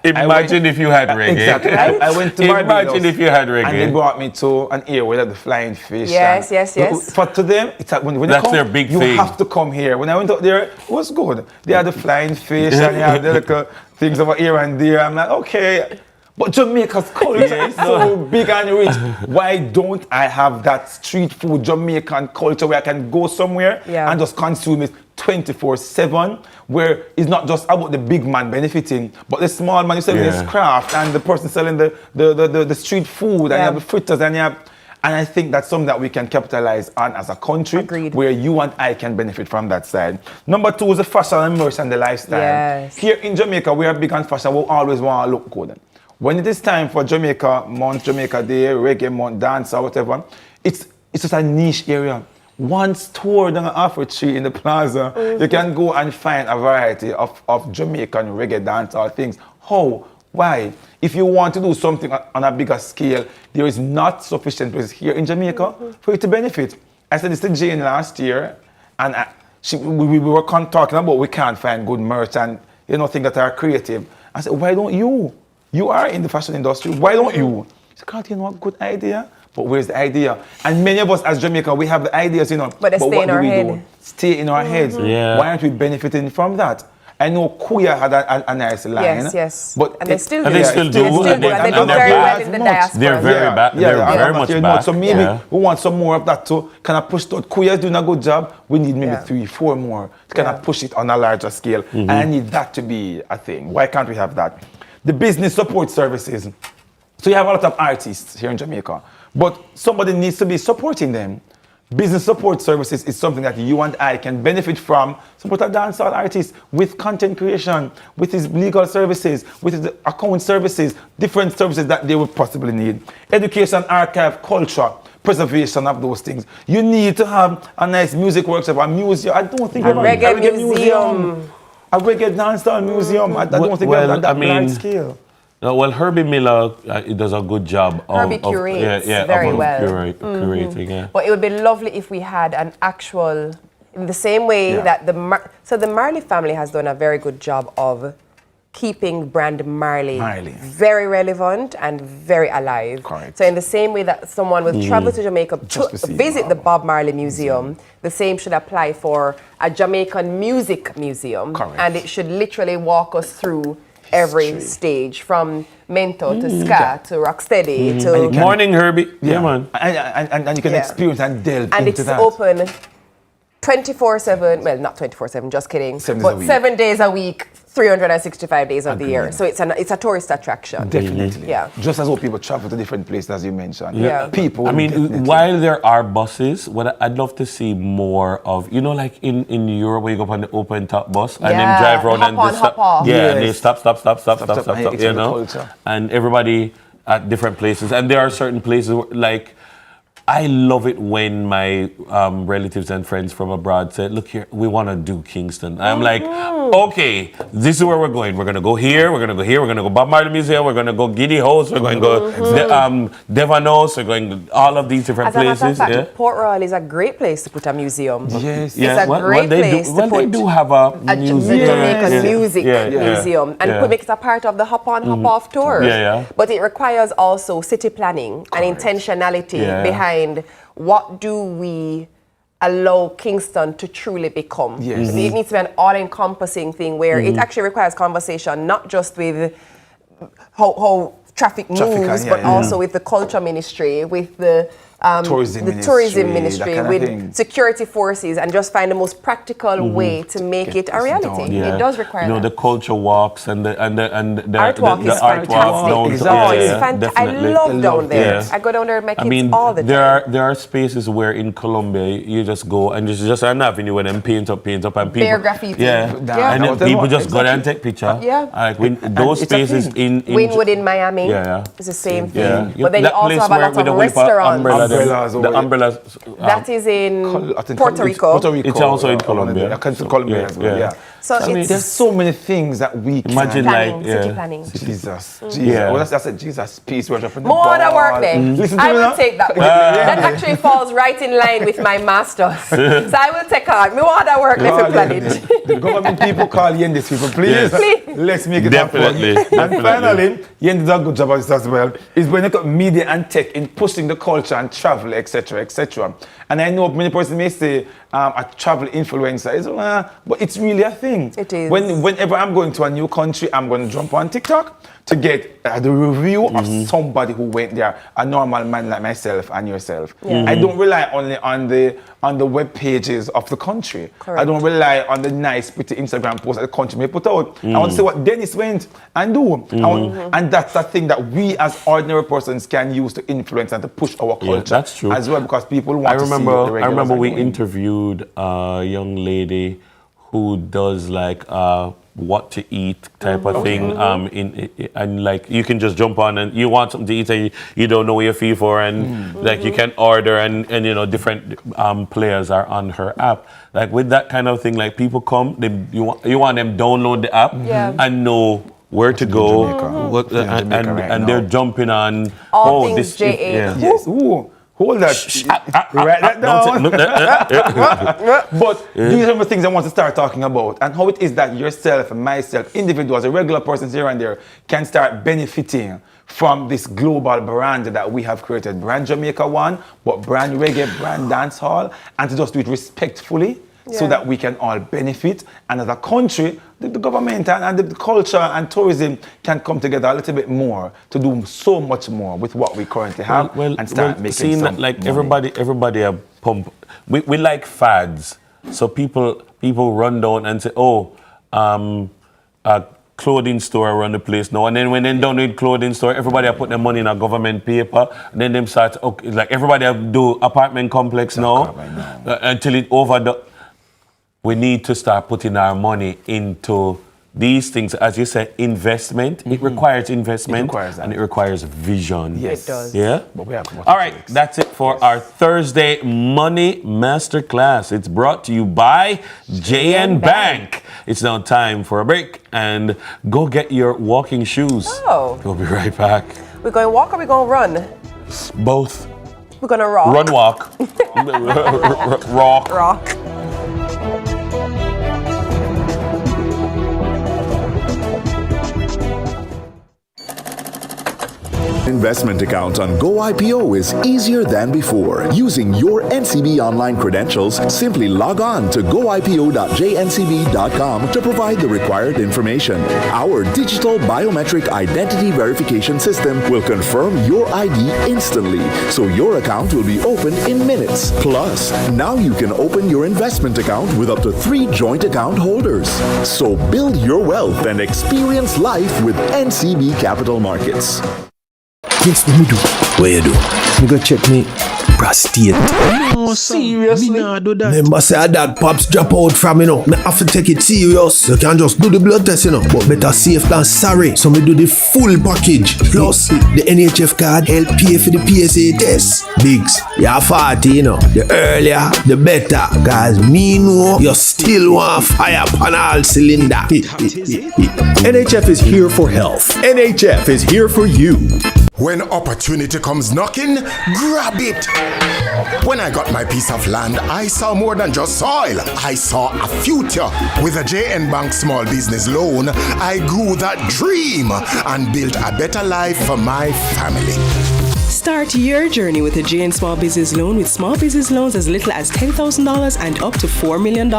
imagine if you had reggae. Exactly. I went to Barbados. Imagine if you had reggae. And they brought me to an area where they had the flying fish. Yes, yes. But to them, it's like when that's you come, their big you thing. have to come here. When I went out there, it was good. They had the flying fish and they had the little things over here and there. I'm like, okay. But Jamaica's culture is so big and rich. Why don't I have that street food Jamaican culture where I can go somewhere and just consume it 24/7, where it's not just about the big man benefiting, but the small man who's selling his craft and the person selling the street food and you have the fritters and you have, And I think that's something that we can capitalize on as a country. Agreed. Where you and I can benefit from that side. Number 2 is the fashion and immersion and the lifestyle. Yes. Here in Jamaica, we are big on fashion. We always want to look good. When it is time for Jamaica month, Jamaica day, reggae month, dance or whatever, it's just a niche area. One store down Afro Tree in the plaza, you can go and find a variety of Jamaican reggae dance or things. How? Why? If you want to do something on a bigger scale, there is not sufficient place here in Jamaica for you to benefit. I said this to Jane last year, and we were talking about we can't find good merch and things that are creative. I said, why don't you? You are in the fashion industry. Why don't you? She said, Carl, you know what? Good idea. But where's the idea? And many of us as Jamaica, we have the ideas, But they stay what in do our we head. do? Stay in our heads. Yeah. Why aren't we benefiting from that? I know Kuya had a nice line. Yes. But And they still do. And they still do. And they do very well in the diaspora. They're very back. They're very much back. So maybe we want some more of that to kind of push that. Kuya is doing a good job. We need maybe 3, 4 more to kind of push it on a larger scale. And I need that to be a thing. Why can't we have that? The business support services. So you have a lot of artists here in Jamaica, but somebody needs to be supporting them. Business support services is something that you and I can benefit from. Support a dancehall artist with content creation, with his legal services, with his account services, different services that they would possibly need. Education, archive, culture, preservation of those things. You need to have a nice music workshop, a museum. I don't think A reggae museum. A reggae dancehall museum. I don't think we have that large scale. No, well, Herbie Miller does a good job Herbie curates very well. Curating, yeah. But it would be lovely if we had an actual, in the same way that the Marley family has done a very good job of keeping brand Marley very relevant and very alive. Correct. So in the same way that someone will travel to Jamaica to visit the Bob Marley Museum, the same should apply for a Jamaican music museum. Correct. And it should literally walk us through every stage, from mento to ska to rocksteady to Morning, Herbie. Yeah, man. And you can experience and delve and into it's that. open 24/7. Well, not 24/7. Just kidding. 7 days a week, 365 days of the year. So it's a tourist attraction. Definitely. Yeah. Just as how people travel to different places, as you mentioned. Yeah. People. I mean, while there are buses, what I'd love to see more of, like in Europe where you go up on the open top bus and then drive around and just stop. Hop off. Yeah, and they stop, It's in the culture. and everybody at different places. And there are certain places where, like, I love it when my relatives and friends from abroad say, look here, we want to do Kingston. I'm like, okay, this is where we're going. We're going to go here, we're going to go here, we're going to go Bob Marley Museum, we're going to go Giddy House, we're going to go Devon House, we're going to all of these different places. As a matter of fact, Port Royal is a great place to put a museum. Yes. It's a great place to put they do have a museum. Jamaican music museum and make it a part of the hop-on, hop-off tours. But it requires also city planning and intentionality behind what do we allow Kingston to truly become. Yes. It needs to be an all-encompassing thing where it actually requires conversation, not just with how traffic moves, but also with the culture ministry, with the tourism ministry, that kind of with thing. security forces, and just find the most practical way to make it a reality. It does require that. the culture walks and the art walk is fantastic. I love down there. I go down there with my kids all the time. There are spaces where in Colombia you just go and there's just an avenue where them paint up and people. Bare graffiti. And then people just go there and take picture. Like those spaces in Wynwood in Miami. It's the same thing. But then you That also place have a where lot with of the restaurants. The umbrellas. That is in Puerto Rico. It's also in Colombia. Colombia as well. Yeah. So I mean, there's so many things that we can imagine, city planning. Jesus. Yeah. Well, that's a Jesus peace worship. More other work there. I will take that one. That actually falls right in line with my master's. So I will take on. Me want that work there for planning. The government people call Yendis people, please. Let's make it happen. And finally, Yendis does a good job of this as well, is when it comes to media and tech in pushing the culture and travel, etc., etc. And I know many persons may say a travel influencer is, but it's really a thing. thing. It is. Whenever I'm going to a new country, I'm going to jump on TikTok to get the review of somebody who went there, a normal man like myself and yourself. I don't rely only on the web pages of the country. Correct. I don't rely on the nice, pretty Instagram posts that the country may put out. I want to see what Dennis went and do. And that's the thing that we as ordinary persons can use to influence and to push our culture. That's true. As well, because people want to see what the regulars I remember are we doing. interviewed a young lady who does like what to eat type of thing. And like you can just jump on and you want something to eat and you don't know what you feel for, and like you can order and you know different players are on her app. Like with that kind of thing, like people come, you want them download the app and know where to go, and they're jumping on all things JA. Yes. Ooh. Hold that. Write that down. But these are the things I want to start talking about, and how it is that yourself and myself, individuals, a regular person here and there, can start benefiting from this global brand that we have created. Brand Jamaica one, but brand reggae, brand dancehall, and to just do it respectfully so that we can all benefit. And as a country, the government and the culture and tourism can come together a little bit more to do so much more with what we currently have and start making seeing some that like money. everybody are pump. We like fads, so people run down and say, oh, a clothing store around the place now, and then when they're done with clothing store, everybody are putting their money in a government paper, and then them start like everybody do apartment complex now until it over. We need to start putting our money into these things, as you said, investment. It requires investment, and it requires vision. Yes, it does. Yeah. But we have all right, that's it for our Thursday Money Masterclass. It's brought to you by JN Bank. It's now time for a break, and go get your walking shoes. Oh. We'll be right back. We're going to walk or we're going to run? Both. We're going to rock. Run, walk. Rock. Rock. Investment account on GoIPO is easier than before. Using your NCB online credentials, simply log on to goipo.jncb.com to provide the required information. Our digital biometric identity verification system will confirm your ID instantly, so your account will be opened in minutes. Plus, now you can open your investment account with up to 3 joint account holders. So build your wealth and experience life with NCB Capital Markets. Yes, me do. What you do? Me go check me prostate. No, seriously? Me nah do that. Remember say that pops drop out from, me have to take it serious. You can just do the blood test, but better safe than sorry. So me do the full package. Plus, the NHF card help pay for the PSA test. Biggs, you're 40, The earlier, the better. Cause me know you still want fire on all cylinder. NHF is here for health. NHF is here for you. When opportunity comes knocking, grab it. When I got my piece of land, I saw more than just soil. I saw a future. With a JN Bank small business loan, I grew that dream and built a better life for my family. Start your journey with a JN Small Business Loan with small business loans as little as $10,000 and up to $4 million.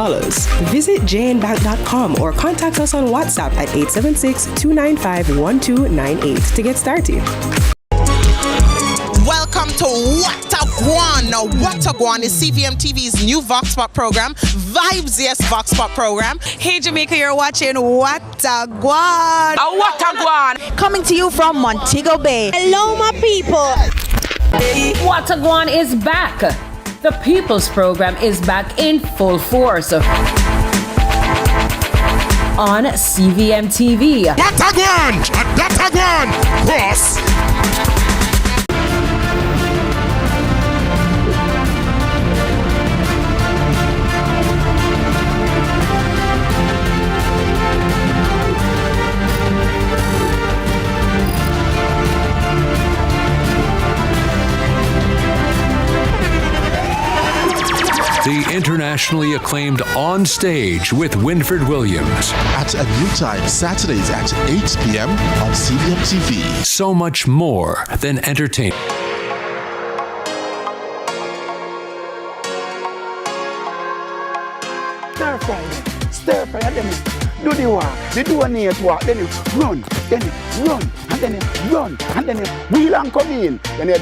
Visit jnbank.com or contact us on WhatsApp at 876-295-1298 to get started. Welcome to What a Guan. Now, What a Guan is CVM TV's new Vox Pop program, Vibes Yes Vox Pop program. Hey Jamaica, you're watching What a Guan. What a Guan. Coming to you from Montego Bay. Hello, my people. What a Guan is back. The People's Program is back in full force on CVM TV. What a Guan! What a Guan! Boss! The internationally acclaimed On Stage with Winfred Williams. At a new time, Saturdays at 8 p.m. on CVM TV. So much more than entertainment. Stir fry, them do the walk, the donate walk, then you run, and then you run, and then you wheel and come in, then you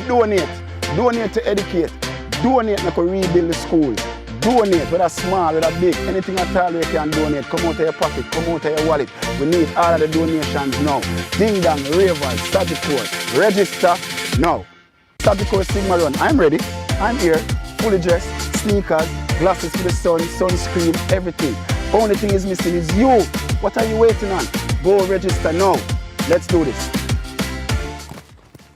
donate to educate, donate to rebuild the school, donate, whether small, whether big, anything at all you can donate, come out of your pocket, come out of your wallet. We need all of the donations now. Ding dong, ravers, Sagicor, register now. Sagicor Sigma Run, I'm ready, I'm here, fully dressed, sneakers, glasses for the sun, sunscreen, everything. Only thing is missing is you. What are you waiting on? Go register now. Let's do this.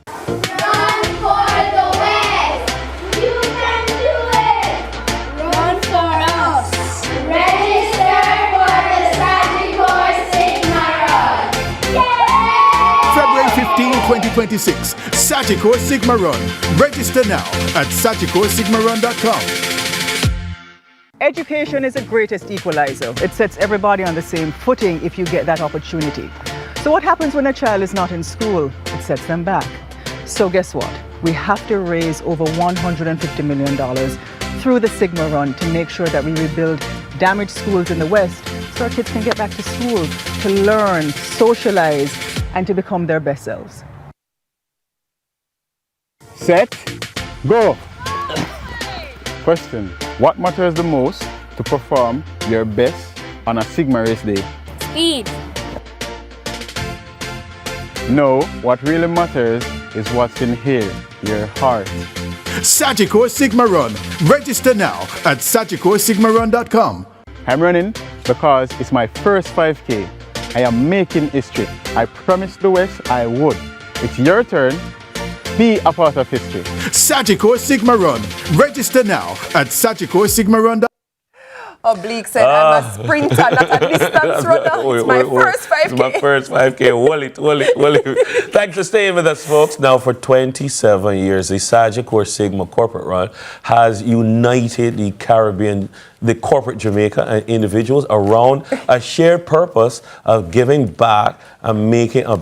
Run for the West. You can do it. Run for us. Register for the Sagicor Sigma Run. February 15, 2026, Sagicor Sigma Run. Register now at SagicorSigmaRun.com. Education is the greatest equalizer. It sets everybody on the same footing if you get that opportunity. So what happens when a child is not in school? It sets them back. So guess what? We have to raise over $150 million through the Sigma Run to make sure that we rebuild damaged schools in the West so our kids can get back to school, to learn, socialize, and to become their best selves. Set, go. Question. What matters the most to perform your best on a Sigma race day? Speed. No, what really matters is what's in here, your heart. Sagicor Sigma Run. Register now at SagicorSigmaRun.com. I'm running because it's my first 5K. I am making history. I promised the West I would. It's your turn. Be a part of history. Sagicor Sigma Run. Register now at SagicorSigmaRun.com. Oblique said, I'm a sprinter, not a distance runner. It's my first 5K. It's my first 5K. Hold it. Thanks for staying with us, folks. Now, for 27 years, the Sagicor Sigma Corporate Run has united the Caribbean, the corporate Jamaica and individuals around a shared purpose of giving back and making a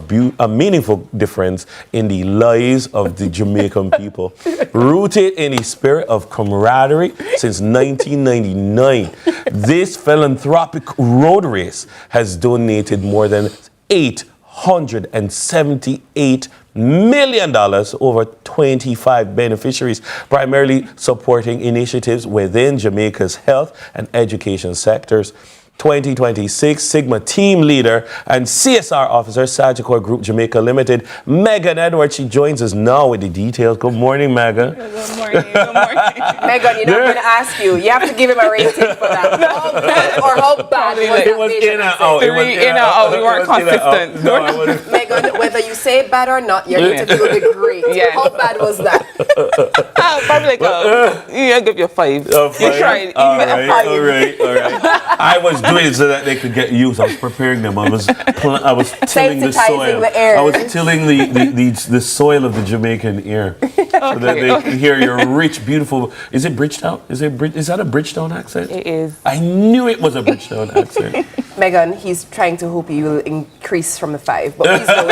meaningful difference in the lives of the Jamaican people. Rooted in the spirit of camaraderie since 1999, this philanthropic road race has donated more than $878 million over 25 beneficiaries, primarily supporting initiatives within Jamaica's health and education sectors. 2026 Sigma team leader and CSR officer, Sagicor Group Jamaica Limited, Megan Edwards. She joins us now with the details. Good morning, Megan. Good morning. Megan, you know, I'm going to ask you. You have to give him a rating for that. How good or how bad was in and out. We weren't consistent. Megan, whether you say bad or not, your interview will be great. Yeah. How bad was that? Probably like I'll give you a 5. You tried. All right. I was doing it so that they could get used. I was preparing them. I was tilling the soil. The air. I was tilling the soil of the Jamaican ear, so that they could hear your rich, beautiful. Is it Bridgetown? Is that a Bridgetown accent? It is. I knew it was a Bridgetown accent. Megan, he's trying to hope you will increase from the 5, but please don't.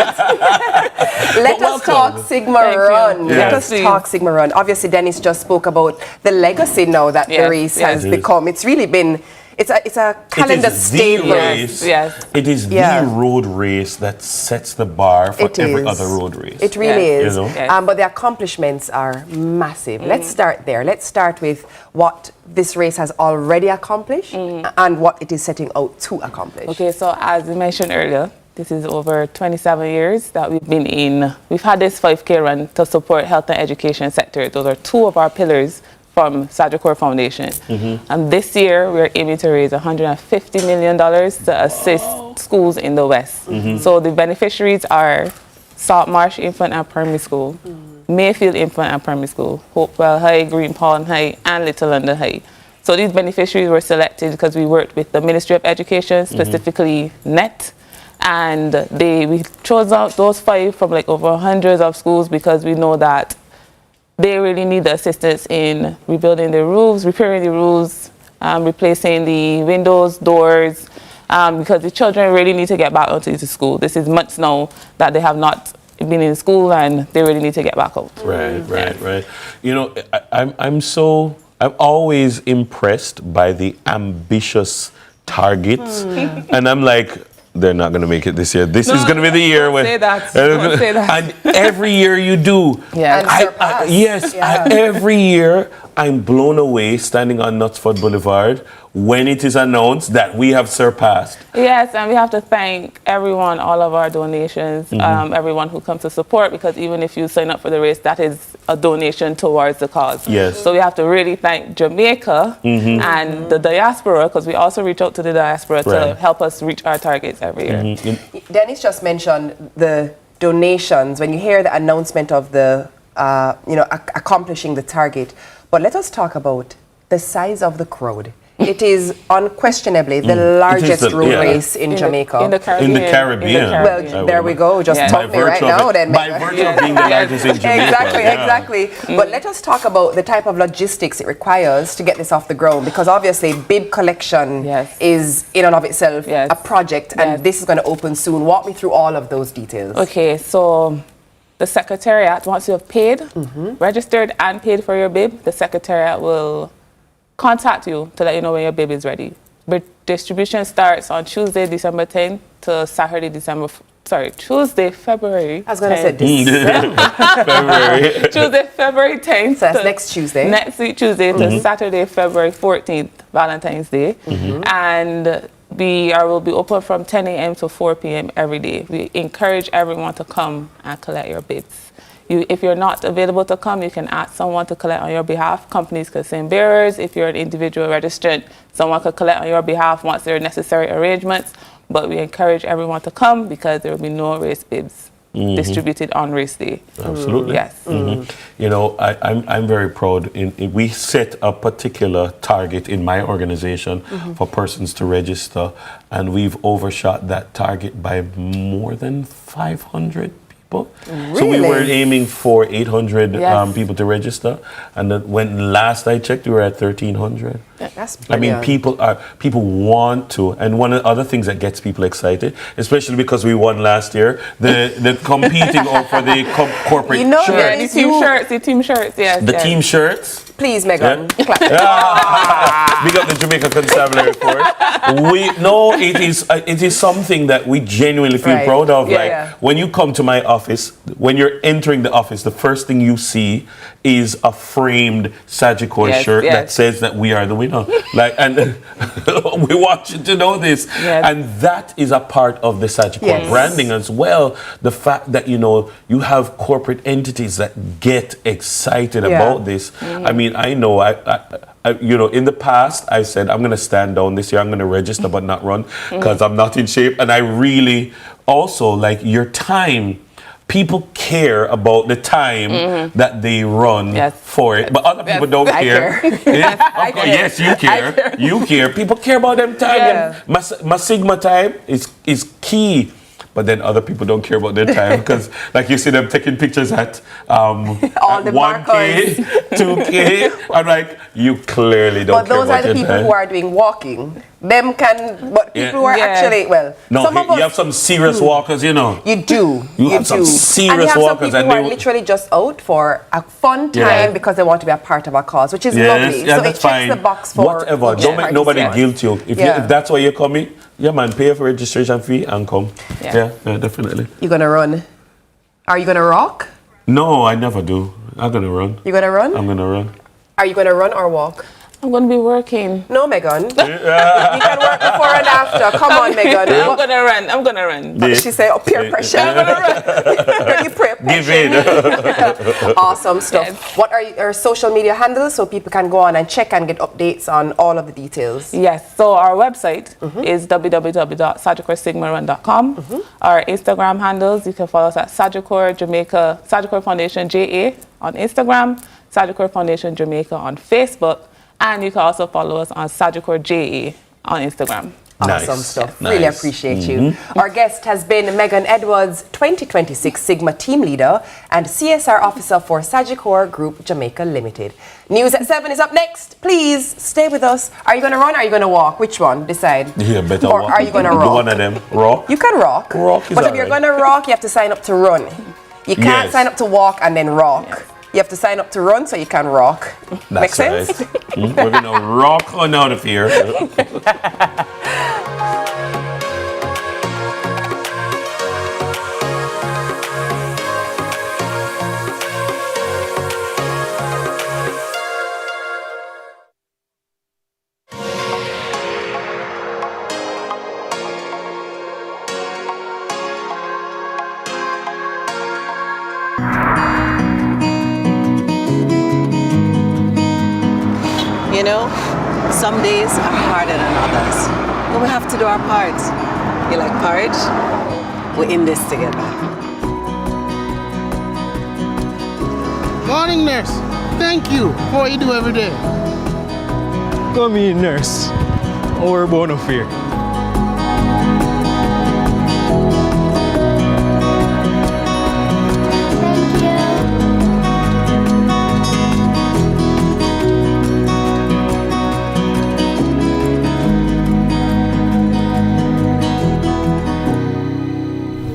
Let us talk Sigma Run. Let us talk Sigma Run. Obviously, Dennis just spoke about the legacy now that the race has become. It's really been. It's a calendar staple. Yes. It is the road race that sets the bar for every other road race. It really is. You know? But the accomplishments are massive. Let's start there. Let's start with what this race has already accomplished and what it is setting out to accomplish. Okay, so as we mentioned earlier, this is over 27 years that we've been in. We've had this 5K run to support health and education sector. Those are 2 of our pillars from Sagicor Foundation. And this year, we're aiming to raise $150 million to assist schools in the West. So the beneficiaries are Saltmarsh Infant and Primary School, Mayfield Infant and Primary School, Hopewell High, Green Pond High, and Little London High. So these beneficiaries were selected because we worked with the Ministry of Education, specifically NET, and we chose out those 5 from like over hundreds of schools because we know that they really need the assistance in rebuilding the roofs, repairing the roofs, replacing the windows, doors, because the children really need to get back out into school. This is months now that they have not been in school and they really need to get back out. Right. You know, I'm always impressed by the ambitious targets, and I'm like, they're not going to make it this year. This is going to be the year when. Say that. Don't say that. And every year you do. Yeah. Every year I'm blown away standing on Knutsford Boulevard when it is announced that we have surpassed. Yes, and we have to thank everyone, all of our donations, everyone who comes to support, because even if you sign up for the race, that is a donation towards the cause. Yes. So we have to really thank Jamaica and the diaspora, because we also reach out to the diaspora to help us reach our targets every year. Dennis just mentioned the donations when you hear the announcement of the, accomplishing the target. But let us talk about the size of the crowd. It is unquestionably the largest road race in Jamaica. In the Caribbean. In the Caribbean. Well, there we go. Just taught me right now then. By virtue of being the largest in Jamaica. Exactly. But let us talk about the type of logistics it requires to get this off the ground, because obviously bib collection is in and of itself a project, and this is going to open soon. Walk me through all of those details. Okay, so the Secretariat, once you have paid, registered and paid for your bib, the Secretariat will contact you to let you know when your bib is ready. But distribution starts on Tuesday, December 10th to Saturday, Tuesday, February 10th. I was going to say December. Tuesday, February 10th. So that's next Tuesday. Next week, Tuesday to Saturday, February 14th, Valentine's Day. And we will be open from 10 a.m. to 4 p.m. every day. We encourage everyone to come and collect your bibs. If you're not available to come, you can ask someone to collect on your behalf. Companies could send bearers. If you're an individual registrant, someone could collect on your behalf once there are necessary arrangements. But we encourage everyone to come because there will be no race bibs distributed on race day. Absolutely. Yes. You know, I'm very proud. We set a particular target in my organization for persons to register, and we've overshot that target by more than 500 people. Really? So we were aiming for 800 people to register, and then when last I checked, we were at 1,300. That's brilliant. I mean, people want to, and one of the other things that gets people excited, especially because we won last year, the competing for the corporate shirts. The team shirts, yes. The team shirts. Please, Megan. Clap. Big up the Jamaica Constabulary for it. It is something that we genuinely feel proud of. When you come to my office, when you're entering the office, the first thing you see is a framed Sagicor shirt that says that we are the winner. And we want you to know this. And that is a part of the Sagicor branding as well. The fact that, you have corporate entities that get excited about this. I mean, I know, in the past, I said, I'm going to stand down this year. I'm going to register but not run because I'm not in shape. And I really also like your time. People care about the time that they run for it, but other people don't care. Yes, you care. You care. People care about them time. My Sigma time is key. But then other people don't care about their time because, like, you see them taking pictures at all the 1K, 2K. I'm like, you clearly don't care about your time. But those are the people who are doing walking. Them can, but people who are actually, some of us, you have some serious walkers, You do. You have some serious walkers. And you have some people who are literally just out for a fun time because they want to be a part of a cause, which is lovely. Yeah, so that's it checks fine. the box for whatever. Don't make nobody guilt you. If that's why you're coming, man, pay for registration fee and come. Yeah, definitely. You're gonna run. Are you gonna rock? No, I never do. I'm gonna run. You're gonna run? I'm gonna run. Are you gonna run or walk? I'm going to be working. No, Megan. You can work before and after. Come on, Megan. I'm going to run. She said, peer pressure. I'm going to run. You peer pressure. Give in. Awesome stuff. Yes. What are your social media handles so people can go on and check and get updates on all of the details? Yes. So our website is www.sagicorsigmarun.com. Our Instagram handles, you can follow us at Sagicor Jamaica, Sagicor Foundation JA on Instagram, Sagicor Foundation Jamaica on Facebook. And you can also follow us on Sagicor JA on Instagram. Awesome stuff. Really appreciate you. Our guest has been Megan Edwards, 2026 Sigma Team Leader and CSR Officer for Sagicor Group Jamaica Limited. News at 7 is up next. Please stay with us. Are you going to run or are you going to walk? Which one? Decide. Yeah, better or walk. Are you going to rock? One of them. Rock? You can rock. Rock is but if you're going to rock, you have to sign up to run. You can't sign up to walk and then rock. You have to sign up to run so you can rock. Make sense? We're going to rock on out of here. You know, some days are harder than others, but we have to do our part. You like porridge? We're in this together. Morning, nurse. Thank you for what you do every day. Come in, nurse. Our bone of fear.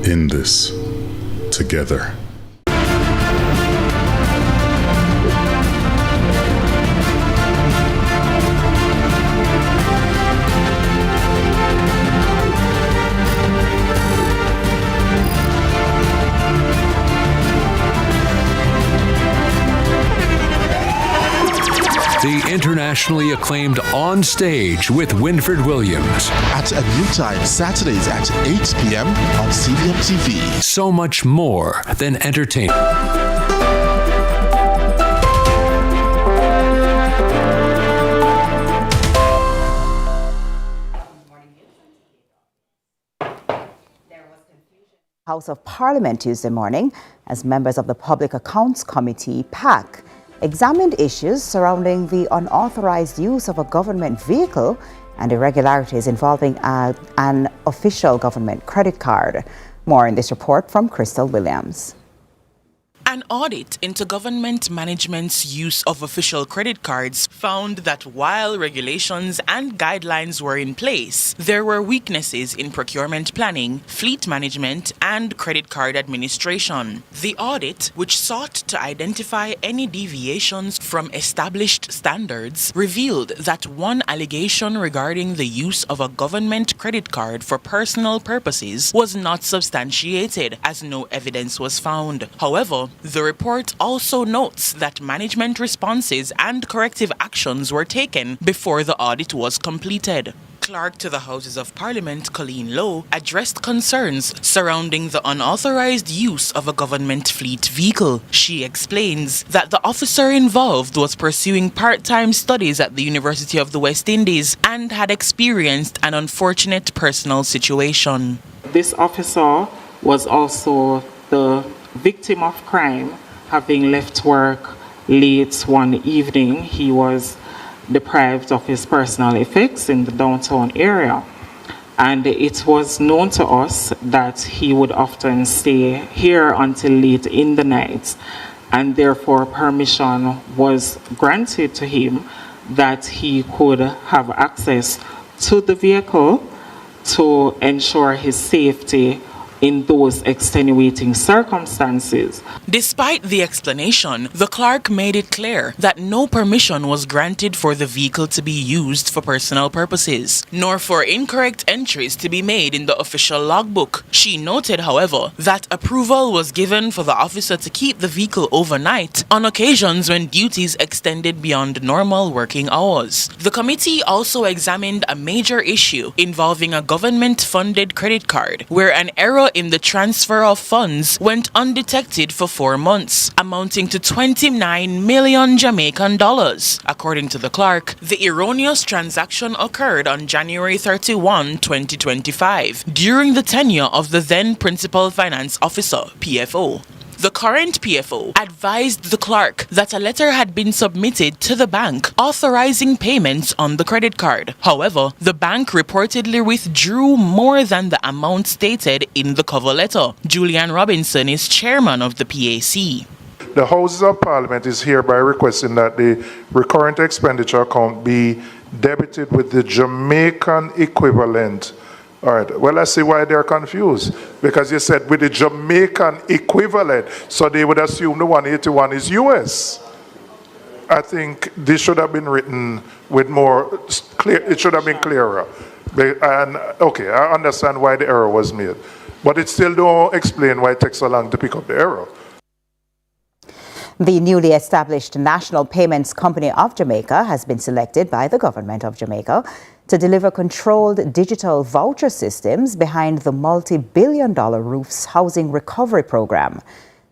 In this together. The internationally acclaimed On Stage with Winfred Williams. At a new time, Saturdays at 8 p.m. on CVM TV. So much more than entertainment. House of Parliament Tuesday morning as members of the Public Accounts Committee, PAC, examined issues surrounding the unauthorized use of a government vehicle and irregularities involving an official government credit card. More in this report from Crystal Williams. An audit into government management's use of official credit cards found that while regulations and guidelines were in place, there were weaknesses in procurement planning, fleet management, and credit card administration. The audit, which sought to identify any deviations from established standards, revealed that one allegation regarding the use of a government credit card for personal purposes was not substantiated, as no evidence was found. However, the report also notes that management responses and corrective actions were taken before the audit was completed. Clerk to the Houses of Parliament, Colleen Lowe, addressed concerns surrounding the unauthorized use of a government fleet vehicle. She explains that the officer involved was pursuing part-time studies at the University of the West Indies and had experienced an unfortunate personal situation. This officer was also the victim of crime, having left work late one evening. He was deprived of his personal effects in the downtown area, and it was known to us that he would often stay here until late in the night, and therefore permission was granted to him that he could have access to the vehicle to ensure his safety in those extenuating circumstances. Despite the explanation, the clerk made it clear that no permission was granted for the vehicle to be used for personal purposes, nor for incorrect entries to be made in the official logbook. She noted, however, that approval was given for the officer to keep the vehicle overnight on occasions when duties extended beyond normal working hours. The committee also examined a major issue involving a government-funded credit card, where an error in the transfer of funds went undetected for 4 months, amounting to 29 million Jamaican dollars. According to the clerk, the erroneous transaction occurred on January 31, 2025, during the tenure of the then Principal Finance Officer, PFO. The current PFO advised the clerk that a letter had been submitted to the bank authorizing payments on the credit card. However, the bank reportedly withdrew more than the amount stated in the cover letter. Julian Robinson is chairman of the PAC. The Houses of Parliament is hereby requesting that the recurrent expenditure account be debited with the Jamaican equivalent All right. Well, I see why they're confused. Because you said with the Jamaican equivalent, so they would assume the 181 is US. I think this should have been written with more clear. It should have been clearer. And okay, I understand why the error was made, but it still don't explain why it takes so long to pick up the error. The newly established National Payments Company of Jamaica has been selected by the government of Jamaica to deliver controlled digital voucher systems behind the multi-billion-dollar Roofs Housing Recovery Program.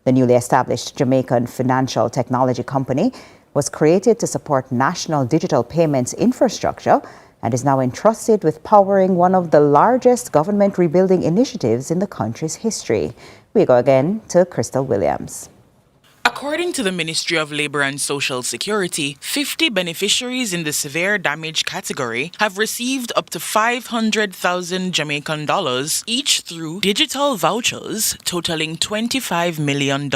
The newly established Jamaican Financial Technology Company was created to support national digital payments infrastructure and is now entrusted with powering one of the largest government rebuilding initiatives in the country's history. We go again to Crystal Williams. According to the Ministry of Labour and Social Security, 50 beneficiaries in the severe damage category have received up to 500,000 Jamaican dollars each through digital vouchers totaling $25 million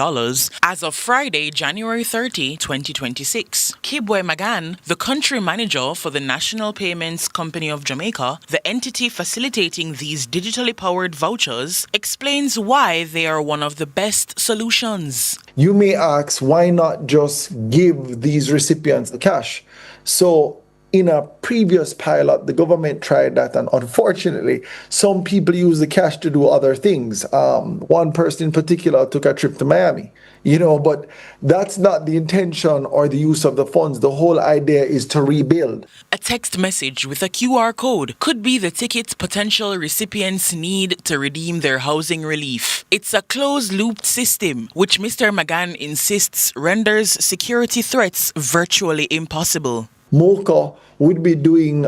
as of Friday, January 30, 2026. Kibwe Magan, the country manager for the National Payments Company of Jamaica, the entity facilitating these digitally powered vouchers, explains why they are one of the best solutions. You may ask, why not just give these recipients the cash? So in a previous pilot, the government tried that, and unfortunately, some people use the cash to do other things. One person in particular took a trip to Miami, but that's not the intention or the use of the funds. The whole idea is to rebuild. A text message with a QR code could be the ticket potential recipients need to redeem their housing relief. It's a closed-looped system, which Mr. Magan insists renders security threats virtually impossible. MOCA would be doing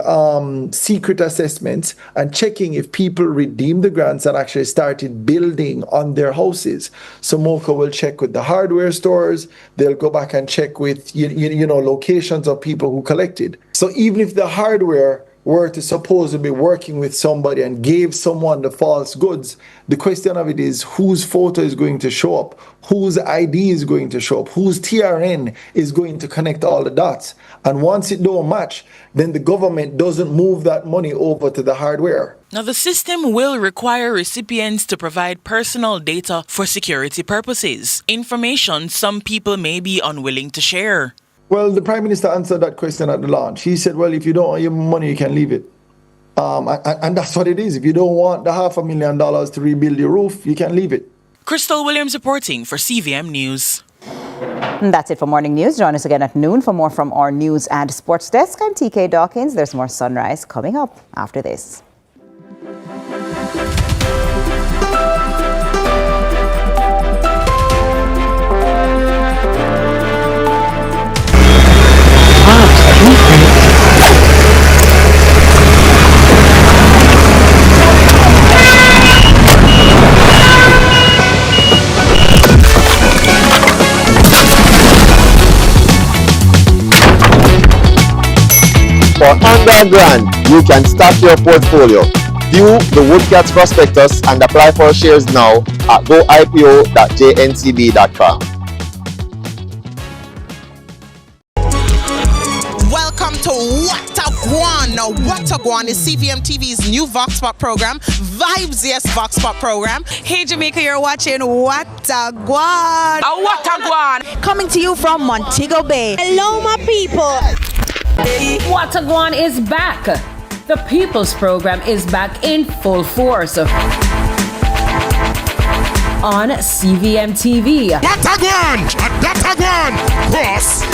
secret assessments and checking if people redeemed the grants and actually started building on their houses. So MOCA will check with the hardware stores. They'll go back and check with locations of people who collected. So even if the hardware were to supposedly be working with somebody and gave someone the false goods, the question of it is whose photo is going to show up, whose ID is going to show up, whose TRN is going to connect all the dots. And once it don't match, then the government doesn't move that money over to the hardware. Now, the system will require recipients to provide personal data for security purposes, information some people may be unwilling to share. Well, the Prime Minister answered that question at the launch. He said, well, if you don't want your money, you can leave it. And that's what it is. If you don't want the $500,000 to rebuild your roof, you can leave it. Crystal Williams reporting for CVM News. And that's it for Morning News. Join us again at noon for more from our news and sports desk. I'm TK Dawkins. There's more Sunrise coming up after this. For $100,000, you can start your portfolio. View the Woodcats prospectus and apply for shares now at goipo.jncb.com. Welcome to What a Guan. Now, What a Guan is CVM TV's new Vox Pop program, Vibes Yes Vox Pop program. Hey Jamaica, you're watching What a Guan. What a Guan. Coming to you from Montego Bay. Hello, my people. What a Guan is back. The People's Program is back in full force on CVM TV. What a Guan! What a Guan! Boss!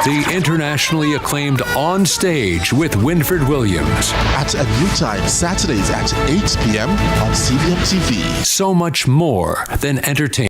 The internationally acclaimed On Stage with Winfred Williams. At a new time, Saturdays at 8 p.m. on CVM TV. So much more than entertainment.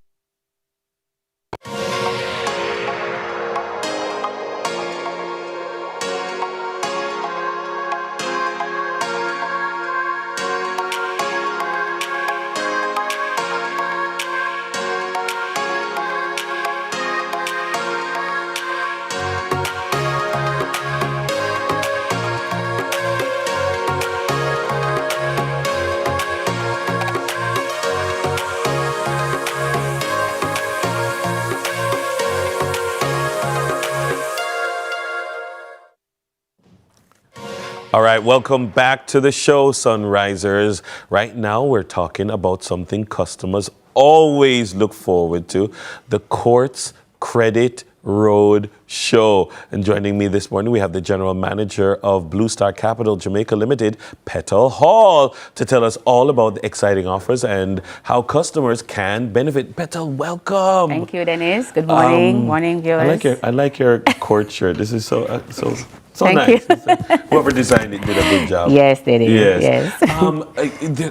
All right, welcome back to the show, Sunrisers. Right now, we're talking about something customers always look forward to, the Courts Credit Road Show. And joining me this morning, we have the General Manager of Blue Star Capital Jamaica Limited, Petal Hall, to tell us all about the exciting offers and how customers can benefit. Petal, welcome. Thank you, Dennis. Good morning. Morning, viewers. I like your court shirt. This is so Thank nice. you. Whoever designed it did a good job. Yes, they did. Yes.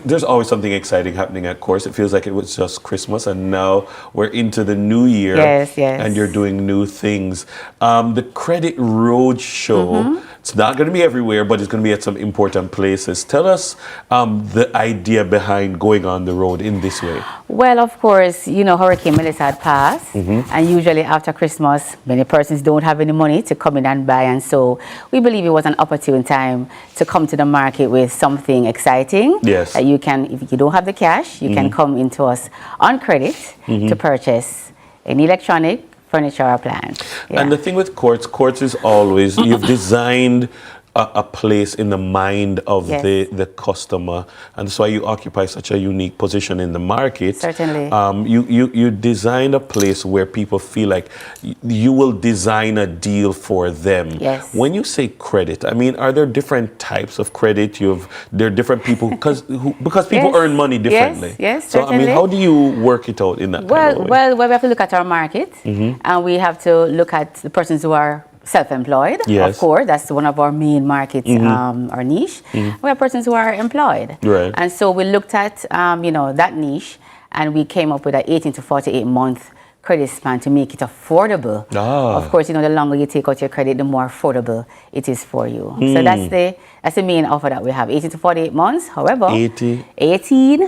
There's always something exciting happening at Courts. It feels like it was just Christmas, and now we're into the new year. Yes, yes. And you're doing new things. The Credit Road Show, it's not going to be everywhere, but it's going to be at some important places. Tell us the idea behind going on the road in this way. Well, of course, you know, Hurricane Melissa had passed, and usually after Christmas, many persons don't have any money to come in and buy, and so we believe it was an opportune time to come to the market with something exciting. Yes. That you can, if you don't have the cash, you can come into us on credit to purchase an electronic, furniture, or plant. Yeah. And the thing with Courts is always, you've designed a place in the mind of the customer, and that's why you occupy such a unique position in the market. Certainly. You design a place where people feel like you will design a deal for them. Yes. When you say credit, I mean, are there different types of credit? There are different people because people earn money differently. Yes, so certainly. I mean, how do you work it out in that kind of way? Well, we have to look at our market, and we have to look at the persons who are self-employed. Yes. Of course, that's one of our main markets, our niche. We have persons who are employed. Right. And so we looked at, that niche, and we came up with an 18 to 48 month credit span to make it affordable. Of course, the longer you take out your credit, the more affordable it is for you. So that's the main offer that we have, 18 to 48 months. However, 18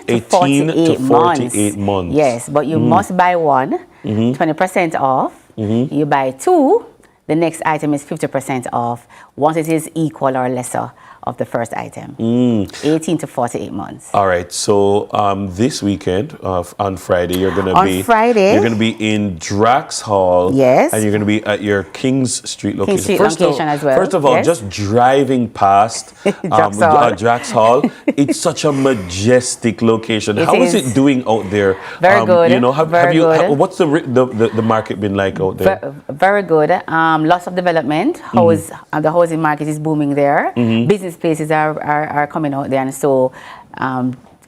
to 48 months. Yes, but you must buy one, 20% off. You buy two, the next item is 50% off once it is equal or lesser of the first item. 18 to 48 months. All right. So this weekend on Friday, you're going to be in Drax Hall. Yes. And you're going to be at your Kings Street location. Kings Street location as well. First of all, just driving past Drax Hall, it's such a majestic location. How is it doing out there? Very good. What's the market been like out there? Very good. Lots of development. The housing market is booming there. Business places are coming out there, and so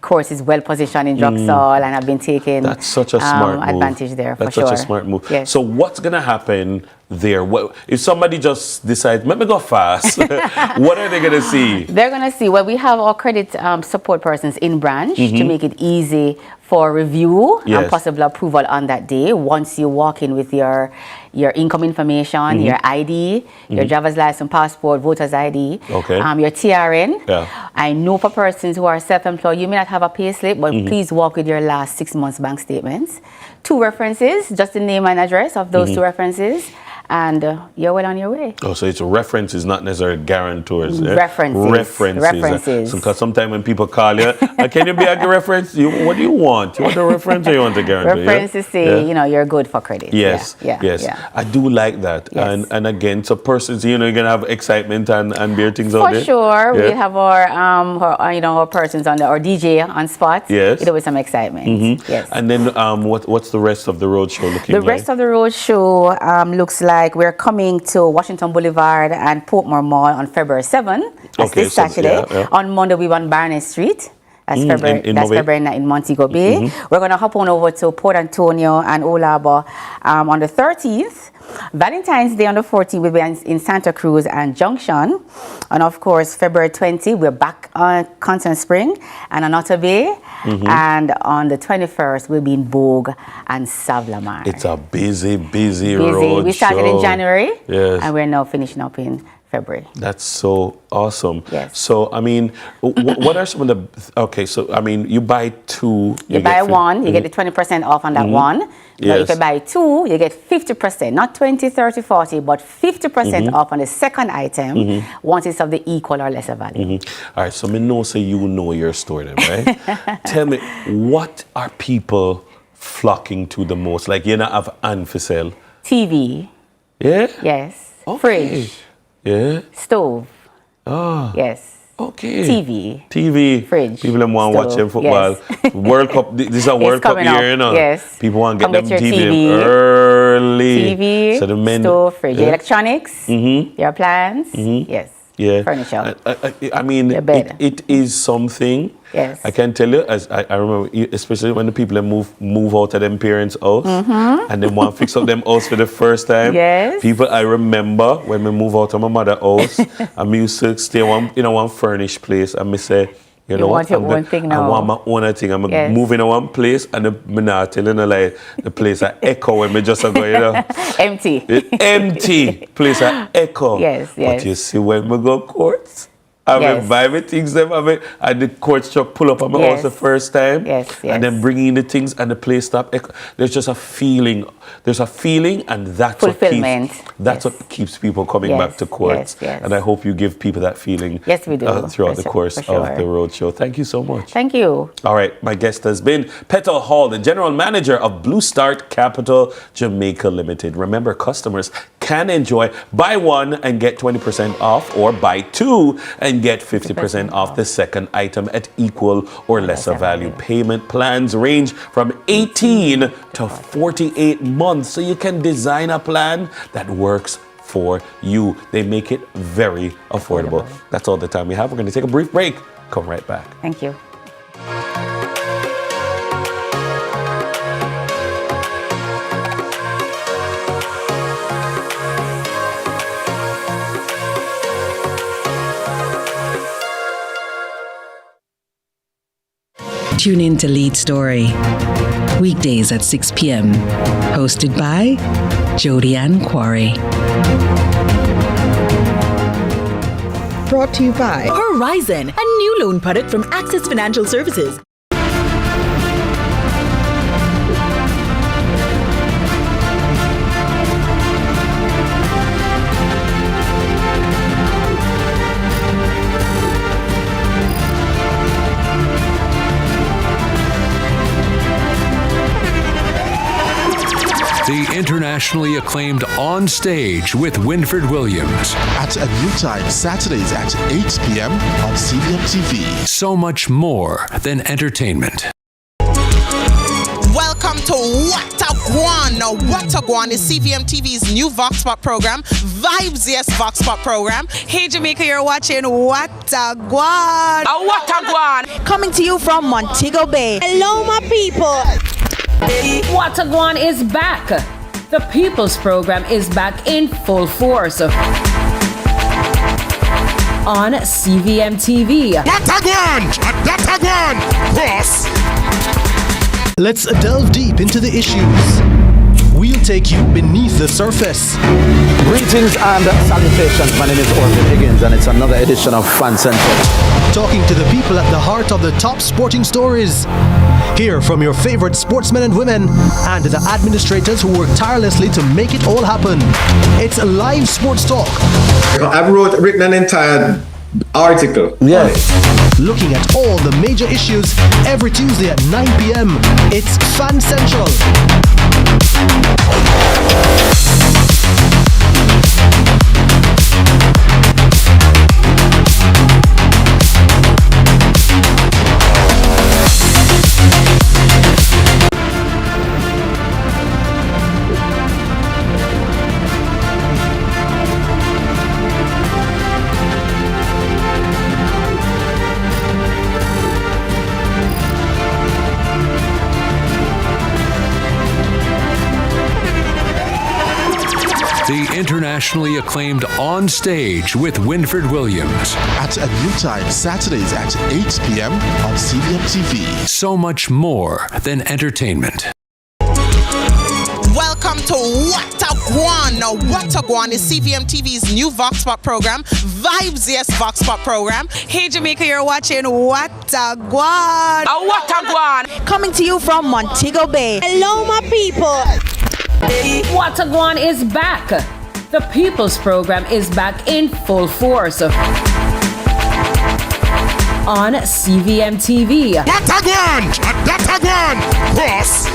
Courts is well positioned in Drax Hall and have been taking That's such a smart move. advantage there. That's for such sure. a smart move. Yes. So what's going to happen there? If somebody just decides, let me go fast, what are they going to see? They're going to see, we have our credit support persons in branch to make it easy for review and possible approval on that day. Once you walk in with your income information, your ID, your driver's license, passport, voter's ID, your TRN. Yeah. I know for persons who are self-employed, you may not have a pay slip, but please walk with your last 6 months bank statements. 2 references, just the name and address of those 2 references. And you're well on your way. Oh, so it's references, not necessarily guarantors. References. Because sometimes when people call you, can you be a reference? What do you want? You want a reference or you want a guarantee? References say, you're good for credit. Yes. I do like that. Yes. And again, so persons, you're going to have excitement and beer things out there. For sure. Yeah. We'll have our persons on our DJ on spot. Yes. With some excitement. Yes. And then what's the rest of the road show looking like? The rest of the road show looks like we're coming to Washington Boulevard and Portmore Mall on February 7th. That's this Saturday. On Monday, we on Barnett Street. That's February 9 in Montego Bay. We're going to hop on over to Port Antonio and Old Harbor on the 13th. Valentine's Day on the 14th, we'll be in Santa Cruz and Junction. And of course, February 20, we're back on Constant Spring and on Otter Bay. And on the 21st, we'll be in Bogue and Savlamar. It's a busy road We started show. in January, yes. And we're now finishing up in February. That's so awesome. Yes. So, I mean, what are some of the, you buy 2. You buy one, you get the 20% off on that one. But if you buy 2, you get 50%, not 20, 30, 40, but 50% off on the second item once it's of the equal or lesser value. All right, so me know say you know your store then, right? Tell me, what are people flocking to the most? Like, you know, have an for sale? TV. Yeah? Yes. Okay. Fridge. Yeah. Stove. Oh. Yes. Okay. TV. Fridge. People want to watch them football. Yes. World Cup. This is a World Cup year, you know. Yes. People want to get them your TV early. TV, so the men, stove, fridge, electronics, your plans. Yes. Yeah. Furniture. I mean, it is something. Yes. I can tell you, as I remember, especially when the people that move out of them parents' house and they want to fix up them house for the first time. Yes. People, I remember when we move out of my mother's house, and we used to stay one furnished place, and me say, you know want what? your own thing now. I want my own thing. I'm moving to one place, and I'm not telling her like the place I echo when me just go, you know. Empty. Empty. Place I echo. Yes. But you see when we go courts, I mean, buy me things them. And the court truck pull up on my house the first time. Yes. And then bring in the things and the place stop. There's just a feeling. There's a feeling, and that's what keeps people coming back to courts. Yes. And I hope you give people that feeling. Yes, we do. Throughout the course of the road show. Thank you so much. Thank you. All right, my guest has been Petal Hall, the general manager of Blue Start Capital Jamaica Limited. Remember, customers can enjoy buy one and get 20% off, or buy two and get 50% off the second item at equal or lesser value. Payment plans range from 18 to 48 months, so you can design a plan that works for you. They make it very affordable. That's all the time we have. We're going to take a brief break. Come right back. Thank you. Tune in to Lead Story, weekdays at 6 p.m. Hosted by Jody Ann Quarry. Brought to you by Horizon, a new loan product from Access Financial Services. The internationally acclaimed On Stage with Winfred Williams. At a new time, Saturdays at 8 p.m. on CVM TV. So much more than entertainment. Welcome to What a Guan. Now, What a Guan is CVM TV's new Vox Pop program, Vibes Yes Vox Pop program. Hey Jamaica, you're watching What a Guan. What a Guan. Coming to you from Montego Bay. Hello, my people. What a Guan is back. The People's Program is back in full force on CVM TV. What a Guan! Cross! Let's delve deep into the issues. We'll take you beneath the surface. Greetings and salutations. My name is Orville Higgins, and it's another edition of Fan Central. Talking to the people at the heart of the top sporting stories. Hear from your favorite sportsmen and women and the administrators who work tirelessly to make it all happen. It's live sports talk. I've written an entire article. Looking at all the major issues every Tuesday at 9 p.m. It's Fan Central. The internationally acclaimed On Stage with Winfred Williams. At a new time, Saturdays at 8 p.m. on CVM TV. So much more than entertainment. Welcome to What a Guan. Now, What a Guan is CVM TV's new Vox Pop program, Vibes Yes Vox Pop program. Hey Jamaica, you're watching What a Guan. What a Guan. Coming to you from Montego Bay. Hello, my people. What a Guan is back. The People's Program is back in full force on CVM TV. What a Guan! Cross!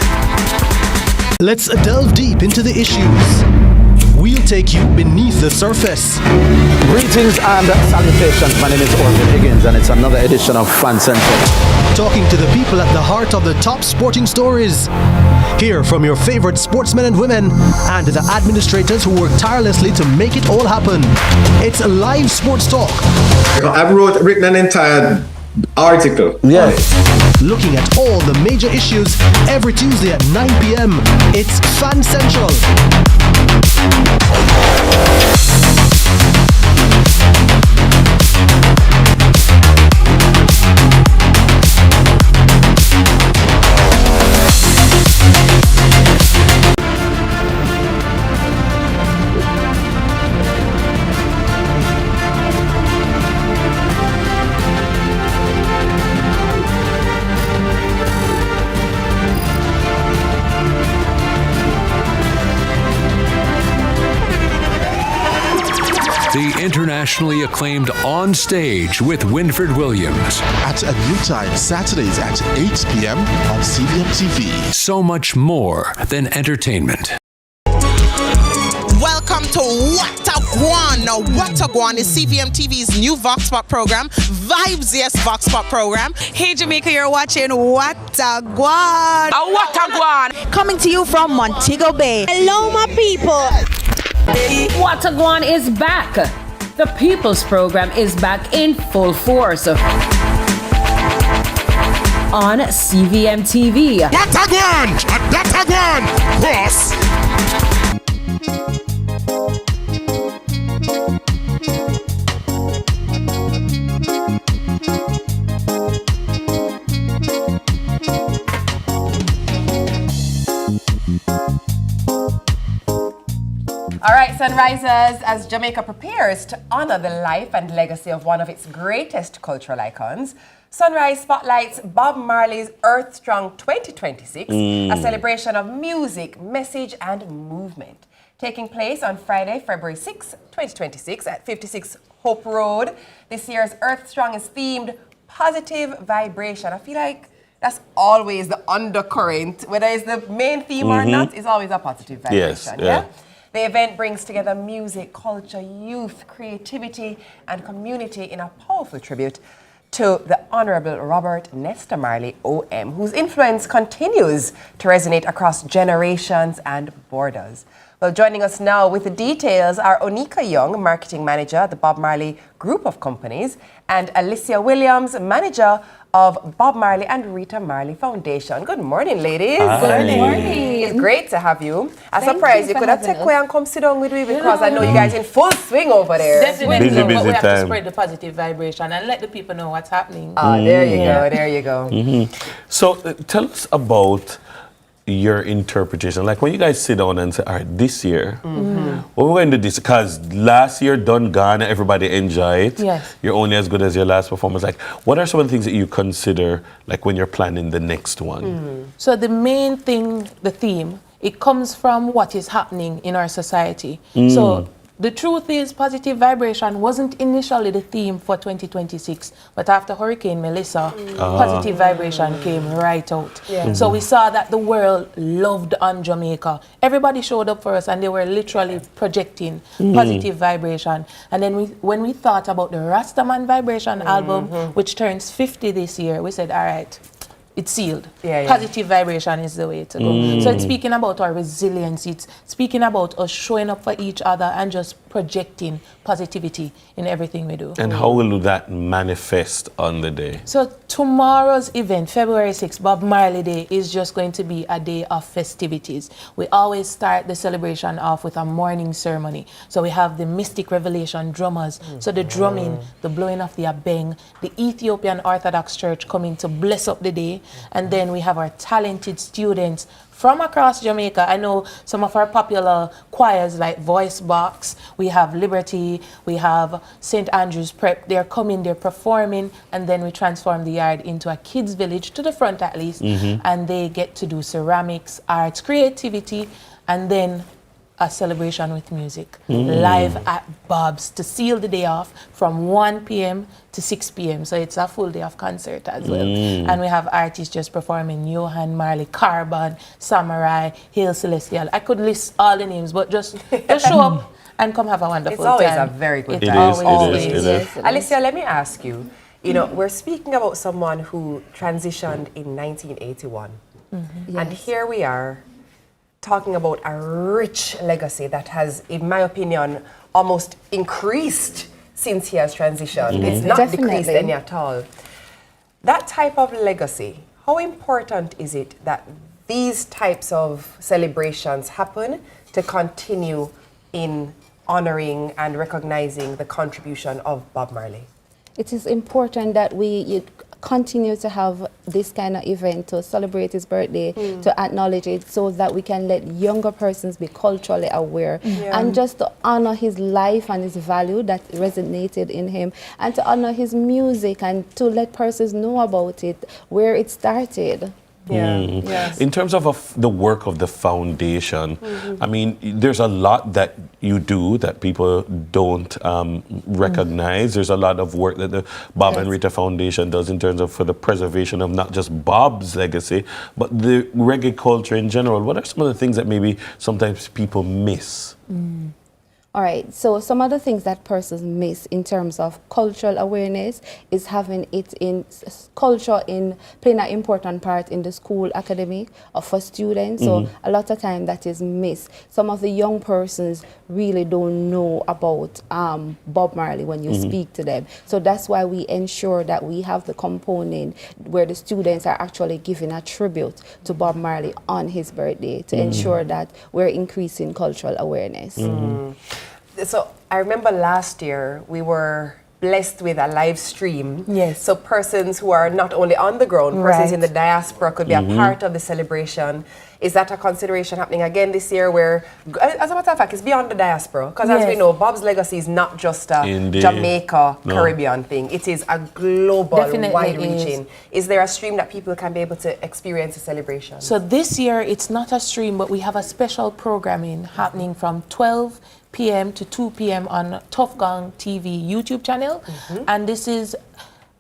Let's delve deep into the issues. We'll take you beneath the surface. Greetings and salutations. My name is Orvin Higgins, and it's another edition of Fan Central. Talking to the people at the heart of the top sporting stories. Hear from your favorite sportsmen and women and the administrators who work tirelessly to make it all happen. It's a live sports talk. I've written an entire article. Yeah. Looking at all the major issues every Tuesday at 9 p.m. It's Fan Central. The internationally acclaimed On Stage with Winfred Williams. At a new time, Saturdays at 8 p.m. on CVM TV. So much more than entertainment. Welcome to What a Guan. Now, What a Guan is CVM TV's new Vox Pop program, Vibes Yes Vox Pop program. Hey Jamaica, you're watching What a Guan. What a Guan. Coming to you from Montego Bay. Hello, my people. What a Guan is back. The People's Program is back in full force on CVM TV. What a Guan! That a Guan! Cross! All right, Sunrisers, as Jamaica prepares to honor the life and legacy of one of its greatest cultural icons, Sunrise spotlights Bob Marley's Earth Strong 2026, a celebration of music, message, and movement. Taking place on Friday, February 6, 2026 at 56 Hope Road. This year's Earth Strong is themed Positive Vibration. I feel like that's always the undercurrent, whether it's the main theme or not, it's always a positive vibration. Yes, The event brings together music, culture, youth, creativity, and community in a powerful tribute to the Honorable Robert Nesta Marley, OM, whose influence continues to resonate across generations and borders. Well, joining us now with the details are Onika Young, Marketing Manager at the Bob Marley Group of Companies, and Alicia Williams, Manager of Bob Marley and Rita Marley Foundation. Good morning, ladies. Hi. Good morning. It's great to have you. I'm surprised you could have taken away and come sit down with me because I know you guys in full swing over there. Definitely, Busy but we have time. to spread the positive vibration and let the people know what's happening. There you go, there you go. So tell us about your interpretation. Like when you guys sit down and say, all right, this year, what we're going to do this, because last year done, gone, everybody enjoy it. Yes. You're only as good as your last performance. Like, what are some of the things that you consider, like when you're planning the next one? So the main thing, the theme, it comes from what is happening in our society. So the truth is, positive vibration wasn't initially the theme for 2026, but after Hurricane Melissa, positive vibration came right out. So we saw that the world loved on Jamaica. Everybody showed up for us and they were literally projecting positive vibration. And then when we thought about the Rastaman Vibration album, which turns 50 this year, we said, all right, it's sealed. Positive vibration is the way to go. So it's speaking about our resilience. It's speaking about us showing up for each other and just projecting positivity in everything we do. And how will that manifest on the day? So tomorrow's event, February 6th, Bob Marley Day, is just going to be a day of festivities. We always start the celebration off with a morning ceremony. So we have the Mystic Revelation drummers. So the drumming, the blowing of the abeng, the Ethiopian Orthodox Church coming to bless up the day. And then we have our talented students from across Jamaica. I know some of our popular choirs like Voice Box, we have Liberty, we have St. Andrew's Prep. They're coming, they're performing, and then we transform the yard into a kids' village, to the front at least, and they get to do ceramics, arts, creativity, and then a celebration with music, live at Bob's to seal the day off from 1 p.m. to 6 p.m. So it's a full day of concert as well. And we have artists just performing: Johan Marley, Carbon, Samurai, Hail Celestial. I could list all the names, but just show up and come have a wonderful It's always time. a very good It time. always it is. Yes, Alicia, let me ask you, we're speaking about someone who transitioned in 1981. And here we are talking about a rich legacy that has, in my opinion, almost increased since he has transitioned. It's not decreased any at all. That type of legacy, how important is it that these types of celebrations happen to continue in honoring and recognizing the contribution of Bob Marley? It is important that we continue to have this kind of event to celebrate his birthday, to acknowledge it, so that we can let younger persons be culturally aware and just to honor his life and his value that resonated in him, and to honor his music and to let persons know about it, where it started. In terms of the work of the foundation, I mean, there's a lot that you do that people don't recognize. There's a lot of work that the Bob and Rita Foundation does in terms of for the preservation of not just Bob's legacy, but the reggae culture in general. What are some of the things that maybe sometimes people miss? All right, so some of the things that persons miss in terms of cultural awareness is having it in culture in playing an important part in the school academy or for students. So a lot of time that is missed. Some of the young persons really don't know about Bob Marley when you speak to them. So that's why we ensure that we have the component where the students are actually giving a tribute to Bob Marley on his birthday to ensure that we're increasing cultural awareness. So I remember last year we were blessed with a live stream. Yes. So persons who are not only on the ground, persons in the diaspora could be a part of the celebration. Is that a consideration happening again this year where, as a matter of fact, it's beyond the diaspora? Because as we know, Bob's legacy is not just a Jamaica, Caribbean thing. It is a global, wide-reaching. Is there a stream that people can be able to experience the celebration? So this year, it's not a stream, but we have a special programming happening from 12 p.m. to 2 p.m. on Tough Gang TV YouTube channel. And this is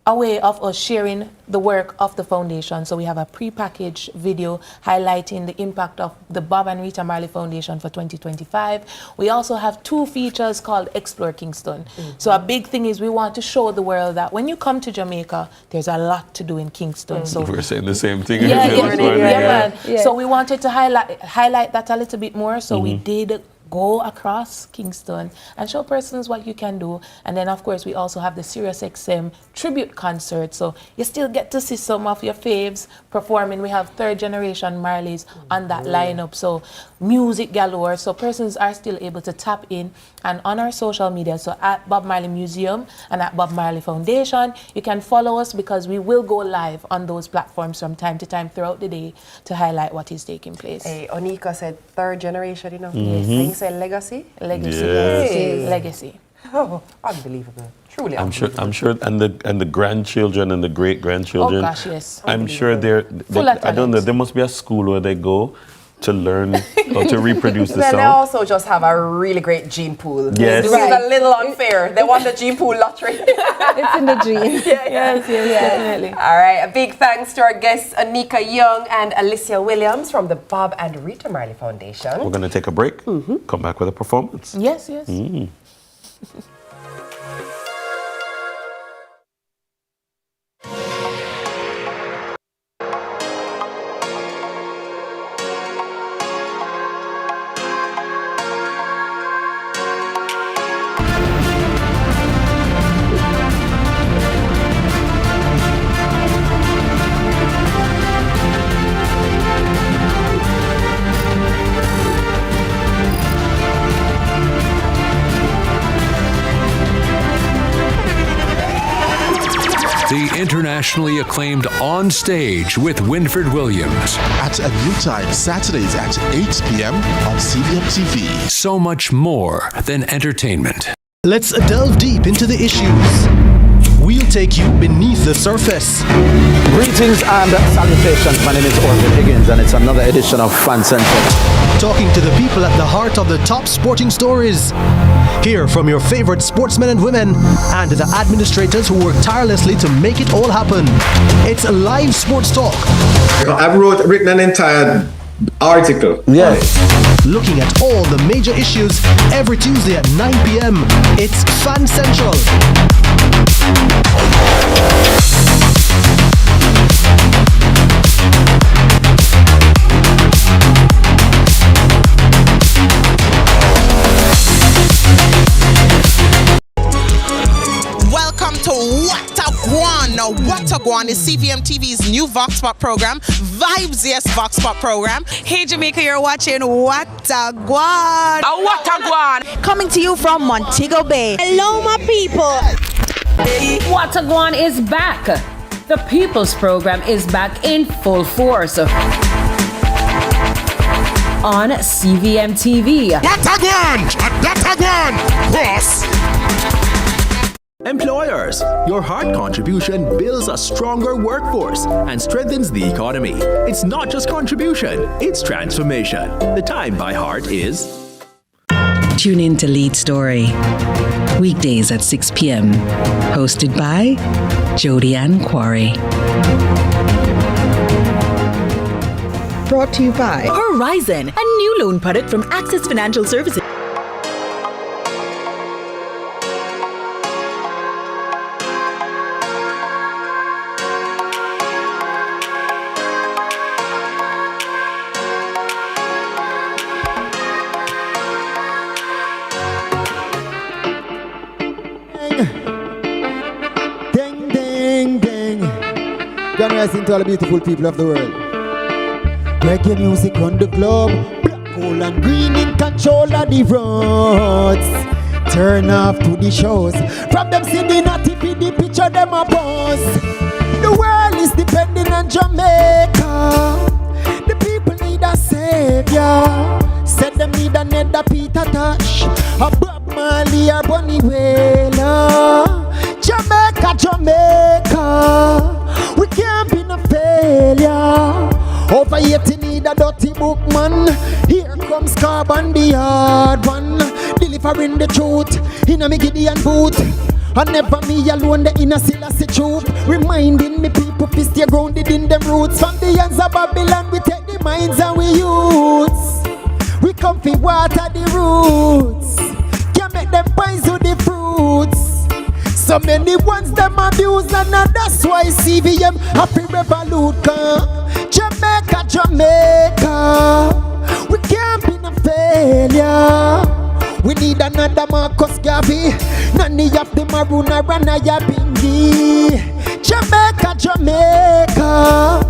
a way of us sharing the work of the foundation. So we have a pre-packaged video highlighting the impact of the Bob and Rita Marley Foundation for 2025. We also have 2 features called Explore Kingston. So a big thing is we want to show the world that when you come to Jamaica, there's a lot to do in Kingston. So we're saying the same thing. man. So we wanted to highlight that a little bit more. So we did go across Kingston and show persons what you can do. And then, of course, we also have the Sirius XM tribute concert. So you still get to see some of your faves performing. We have third generation Marleys on that lineup. So music galore. So persons are still able to tap in. And on our social media, so at Bob Marley Museum and at Bob Marley Foundation, you can follow us because we will go live on those platforms from time to time throughout the day to highlight what is taking place. Hey, Onika said third generation, you know? And you said legacy? Legacy. Yes. Legacy. Oh, unbelievable. Truly I'm sure, and the grandchildren and the great grandchildren. Oh gosh, yes. I'm sure I don't know. There must be a school where they go to learn how to reproduce the sound. They also just have a really great gene pool. Yes. This is a little unfair. They won the gene pool lottery. It's in the gene. Yes, definitely. All right, a big thanks to our guests, Anika Young and Alicia Williams from the Bob and Rita Marley Foundation. We're going to take a break, come back with a performance. Yes. The internationally acclaimed On Stage with Winfred Williams. At a new time, Saturdays at 8 p.m. on CVM TV. So much more than entertainment. Let's delve deep into the issues. We'll take you beneath the surface. Greetings and salutations. My name is Orville Higgins, and it's another edition of Fan Center. Talking to the people at the heart of the top sporting stories. Hear from your favorite sportsmen and women and the administrators who work tirelessly to make it all happen. It's live sports talk. I've written an entire article. Yes. looking at all the major issues every Tuesday at 9 p.m. It's Fan Central. Welcome to What a Guan. Now, What a Guan is CVM TV's new Vox Pop program, Vibes Yes Vox Pop program. Hey Jamaica, you're watching What a Guan. What a Guan. Coming to you from Montego Bay. Hello, my people. What a Guan is back. The People's Program is back in full force on CVM TV. What a Guan! What a Guan! Cross! Employers, your hard contribution builds a stronger workforce and strengthens the economy. It's not just contribution, it's transformation. The time by heart is... Tune in to Lead Story. Weekdays at 6 p.m. Hosted by Jody Ann Quarry. Brought to you by Horizon, a new loan product from Access Financial Services. Rising to all the beautiful people of the world. Reggae music on the globe. Black, gold and green in control of the roads. Turn off to the shows. From them sitting at TV, the picture them a pose. The world is depending on Jamaica. The people need a savior. Said them need another Peter Tosh, a Bob Marley or Bunny Wailer. Jamaica, Jamaica. We can't be no failure. Over 80 need a dirty book, man. Here comes Carbon, the hard one. Delivering the truth in a me Gideon boot. And never me alone, the inner Selassie troop. Reminding me people to stay grounded in them roots. From the hands of Babylon, we take the minds and we use. We come fi water the roots. Can't make them pies with the fruits. So many ones them abuse and that's why CVM happy revolute. Jamaica, Jamaica, we can't be no failure. We need another Marcus Garvey, none of the Maroon or Anaya Bingi. Jamaica, Jamaica,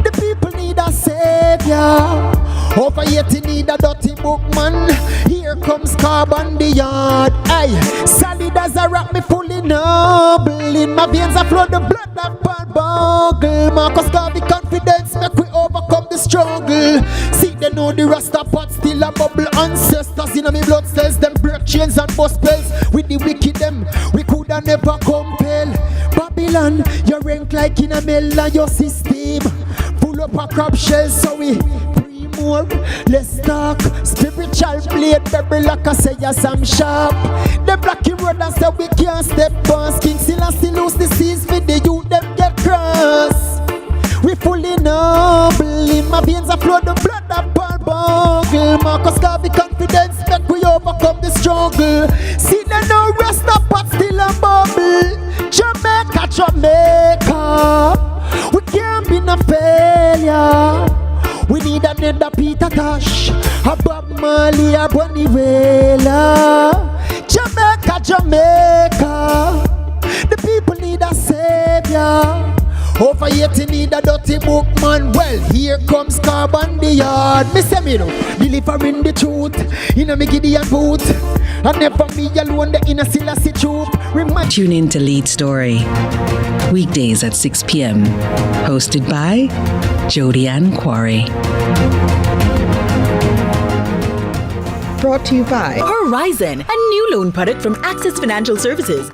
the people need a savior. Over 80 need a dirty book, man. Here comes Carbon, the yard. Aye, solid as a rock, me fully noble. In my veins I flow the blood of Paul Bogle. Marcus Garvey confidence, make we overcome the struggle. See they know the Rasta pot still a bubble. Ancestors in my blood cells, them break chains and bust spells. With the wicked them, we coulda never compel. Babylon, you rank like in a melon your system. Pull up a crab shell, so we more, let's talk. Spiritual blade, baby, like I say, yes, I'm sharp. The black road and say we can't step past. King Selassie lose the seas for the youth, them get cross. We fully noble, in my veins I flow the blood of Paul Bogle. Marcus Garvey confidence, make we overcome the struggle. See them no rest up, but still a bubble. Jamaica, Jamaica, we can't be no failure. We need another Peter Tosh, a Bob Marley, a Bunny Wailer. Jamaica, Jamaica, the people need a savior. Over 80 need a dirty book, man. Well, here comes Carbon, the yard. Me say me no, delivering the truth in a me Gideon boot. And never me alone, the inner Selassie troop. Tune in to Lead Story. Weekdays at 6 p.m. Hosted by Jody Ann Quarry. Brought to you by Horizon, a new loan product from Access Financial Services.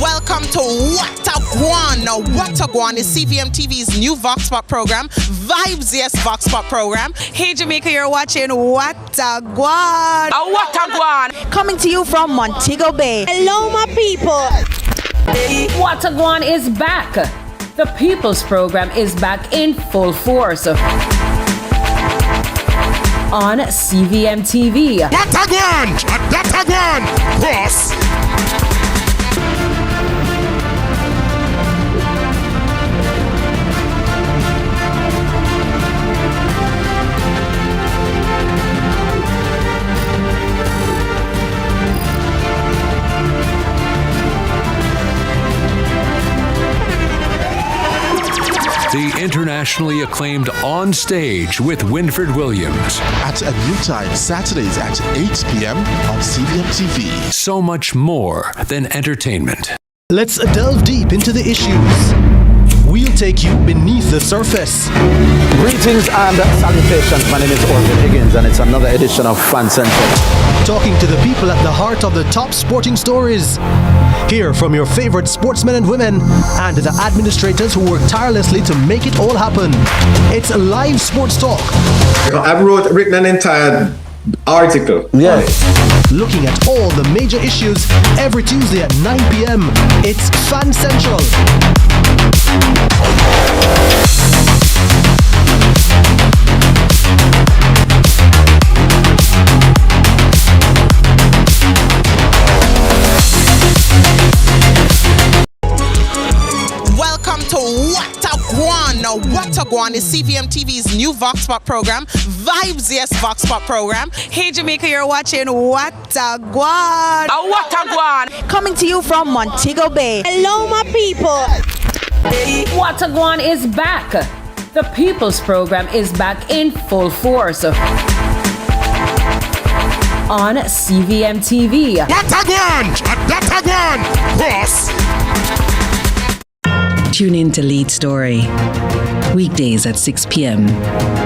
Welcome to What a Guan. Now, What a Guan is CVM TV's new Vox Pop program, Vibes Yes Vox Pop program. Hey Jamaica, you're watching What a Guan. What a Guan. Coming to you from Montego Bay. Hello, my people. What a Guan is back. The People's Program is back in full force on on CVM TV. What a gun! Boss! The internationally acclaimed On Stage with Winfred Williams. At a new time, Saturdays at 8 p.m. on CVM TV. So much more than entertainment. Let's delve deep into the issues. We'll take you beneath the surface. Greetings and salutations. My name is Orville Higgins, and it's another edition of Fan Central. Talking to the people at the heart of the top sporting stories. Hear from your favorite sportsmen and women and the administrators who work tirelessly to make it all happen. It's live sports talk. I've written an entire article. Yes. Looking at all the major issues every Tuesday at 9 p.m. It's Fan Central. Welcome to What a Guan. Now, What a Guan is CVM TV's new Vox Pop program, Vibes Yes Vox Pop program. Hey Jamaica, you're watching What a Guan. What a Guan. Coming to you from Montego Bay. Hello, my people. What a Guan is back. The People's Program is back in full force on CVM TV. What a gun! Boss! Tune in to Lead Story. Weekdays at 6 p.m.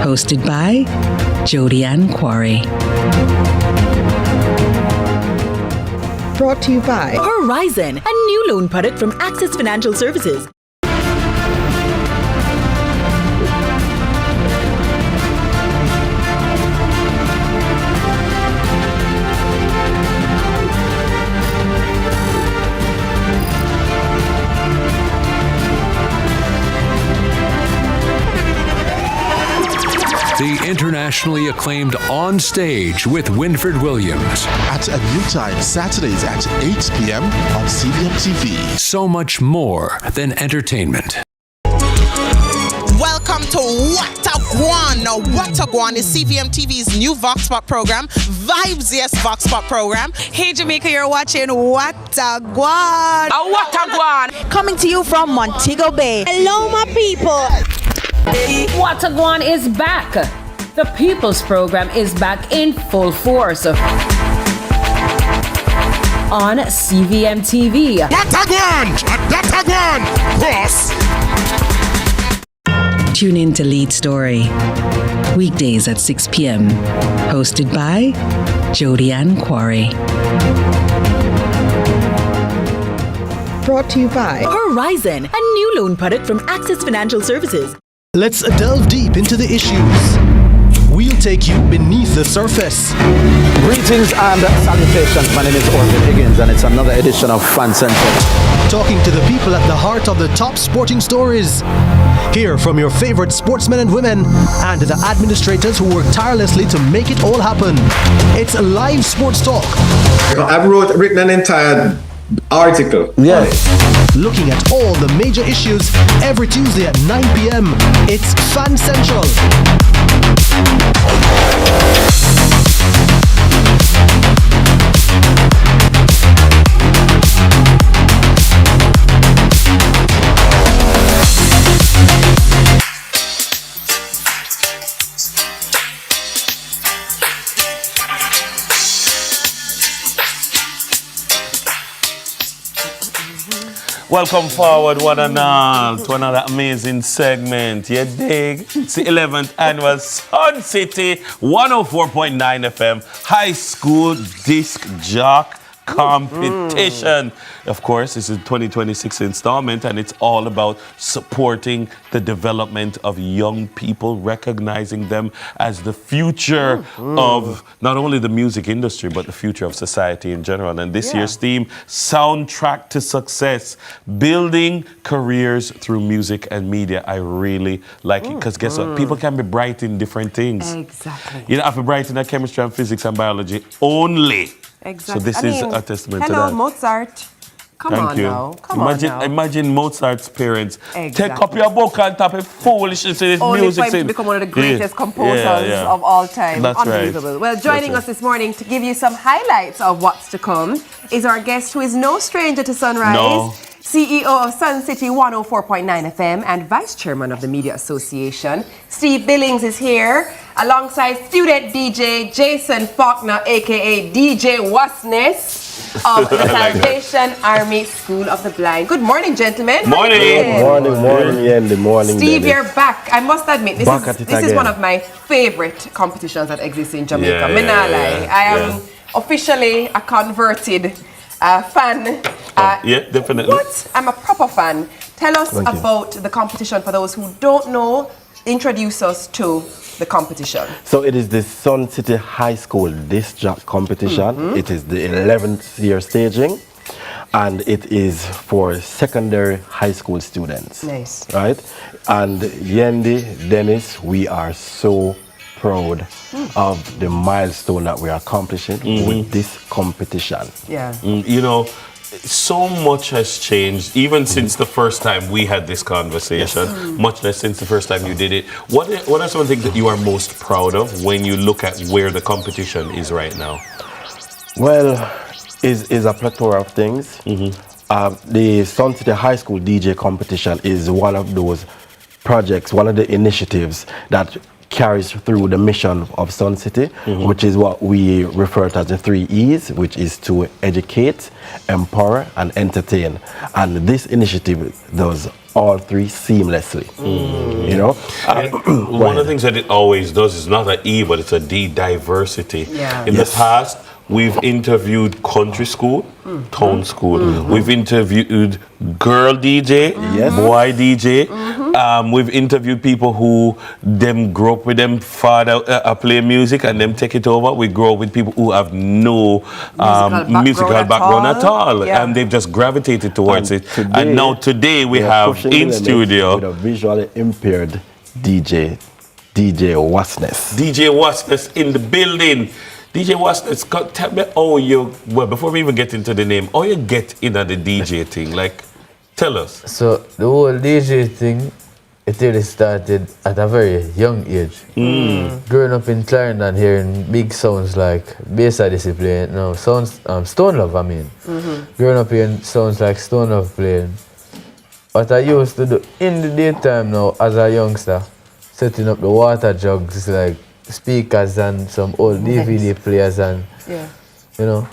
Hosted by Jodianne Quarry. Brought to you by Horizon, a new loan product from Access Financial Services. The internationally acclaimed On Stage with Winfred Williams. At a new time, Saturdays at 8 p.m. on CVM TV. So much more than entertainment. Welcome to What a Guan. Now, What a Guan is CVM TV's new Vox Pop program, Vibes Yes Vox Pop program. Hey Jamaica, you're watching What a Guan. What a Guan. Coming to you from Montego Bay. Hello, my people. What a Guan is back. The People's Program is back in full force on CVM TV. What a gun! Boss! Tune in to Lead Story. Weekdays at 6 p.m. Hosted by Jodianne Quarry. Brought to you by Horizon, a new loan product from Access Financial Services. Let's delve deep into the issues. We'll take you beneath the surface. Greetings and salutations. My name is Orville Higgins, and it's another edition of Fan Central. Talking to the people at the heart of the top sporting stories. Hear from your favorite sportsmen and women and the administrators who work tirelessly to make it all happen. It's live sports talk. I've written an entire article. Yes. Looking at all the major issues every Tuesday at 9 p.m. It's Fan Central. Welcome forward, one and all, to another amazing segment. You dig? It's the 11th annual Sun City 104.9 FM High School Disc Jock competition. Of course, this is 2026 installment, and it's all about supporting the development of young people, recognizing them as the future of not only the music industry, but the future of society in general. And this year's theme, Soundtrack to Success, building careers through music and media. I really like it, because guess what? People can be bright in different things. Exactly. You don't have to be bright in chemistry and physics and biology only. Exactly. So this is a testament to hello, that. Mozart. Come Thank on you. now. Come on now. Imagine Mozart's parents Exactly. take up your book and type of foolishness in this Only music. for him to become one of the greatest composers of all time. That's Unbelievable. right. Well, joining us this morning to give you some highlights of what's to come is our guest who is no stranger to Sunrise. No. CEO of Sun City 104.9 FM and Vice Chairman of the Media Association. Steve Billings is here alongside student DJ Jason Faulkner, aka DJ Wasness of the Salvation Army School of the Blind. Good morning, gentlemen. Morning. Morning, morning. Steve, Dennis. you're back. I must admit, this is one of my favorite competitions that exists in Jamaica. I am officially a converted fan. Yeah, definitely. What? I'm a proper fan. Tell us about the competition for those who don't know. Introduce us to the competition. So it is the Sun City High School disc jockey competition. It is the 11th year staging, and it is for secondary high school students. Nice. Right? And Yendi, Dennis, we are so proud of the milestone that we are accomplishing with this competition. Yeah. You know, so much has changed, even since the first time we had this conversation, much less since the first time you did it. What are some of the things that you are most proud of when you look at where the competition is right now? Well, is a plethora of things. The Sun City High School DJ competition is one of those projects, one of the initiatives that carries through the mission of Sun City, which is what we refer to as the 3 E's, which is to educate, empower, and entertain. And this initiative does all three seamlessly. You know, one of the things that it always does is not an E, but it's a D, diversity. In the past, we've interviewed country school, town school. We've interviewed girl DJ, boy DJ. We've interviewed people who them grew up with them father play music and them take it over. We grow up with people who have no musical background at all. And they've just gravitated towards it. And now today we have in studio with a visually impaired DJ Wasness. DJ Wasness in the building. DJ Wasness, tell me before we even get into the name, how you get into the DJ thing? Like, tell us. So, the whole DJ thing, it really started at a very young age. Growing up in Clarendon, hearing big sounds like Basside Discipline, Stone Love, I mean. Growing up hearing sounds like Stone Love playing. What I used to do in the daytime now, as a youngster, setting up the water jugs, like speakers and some old DVD players, and you know,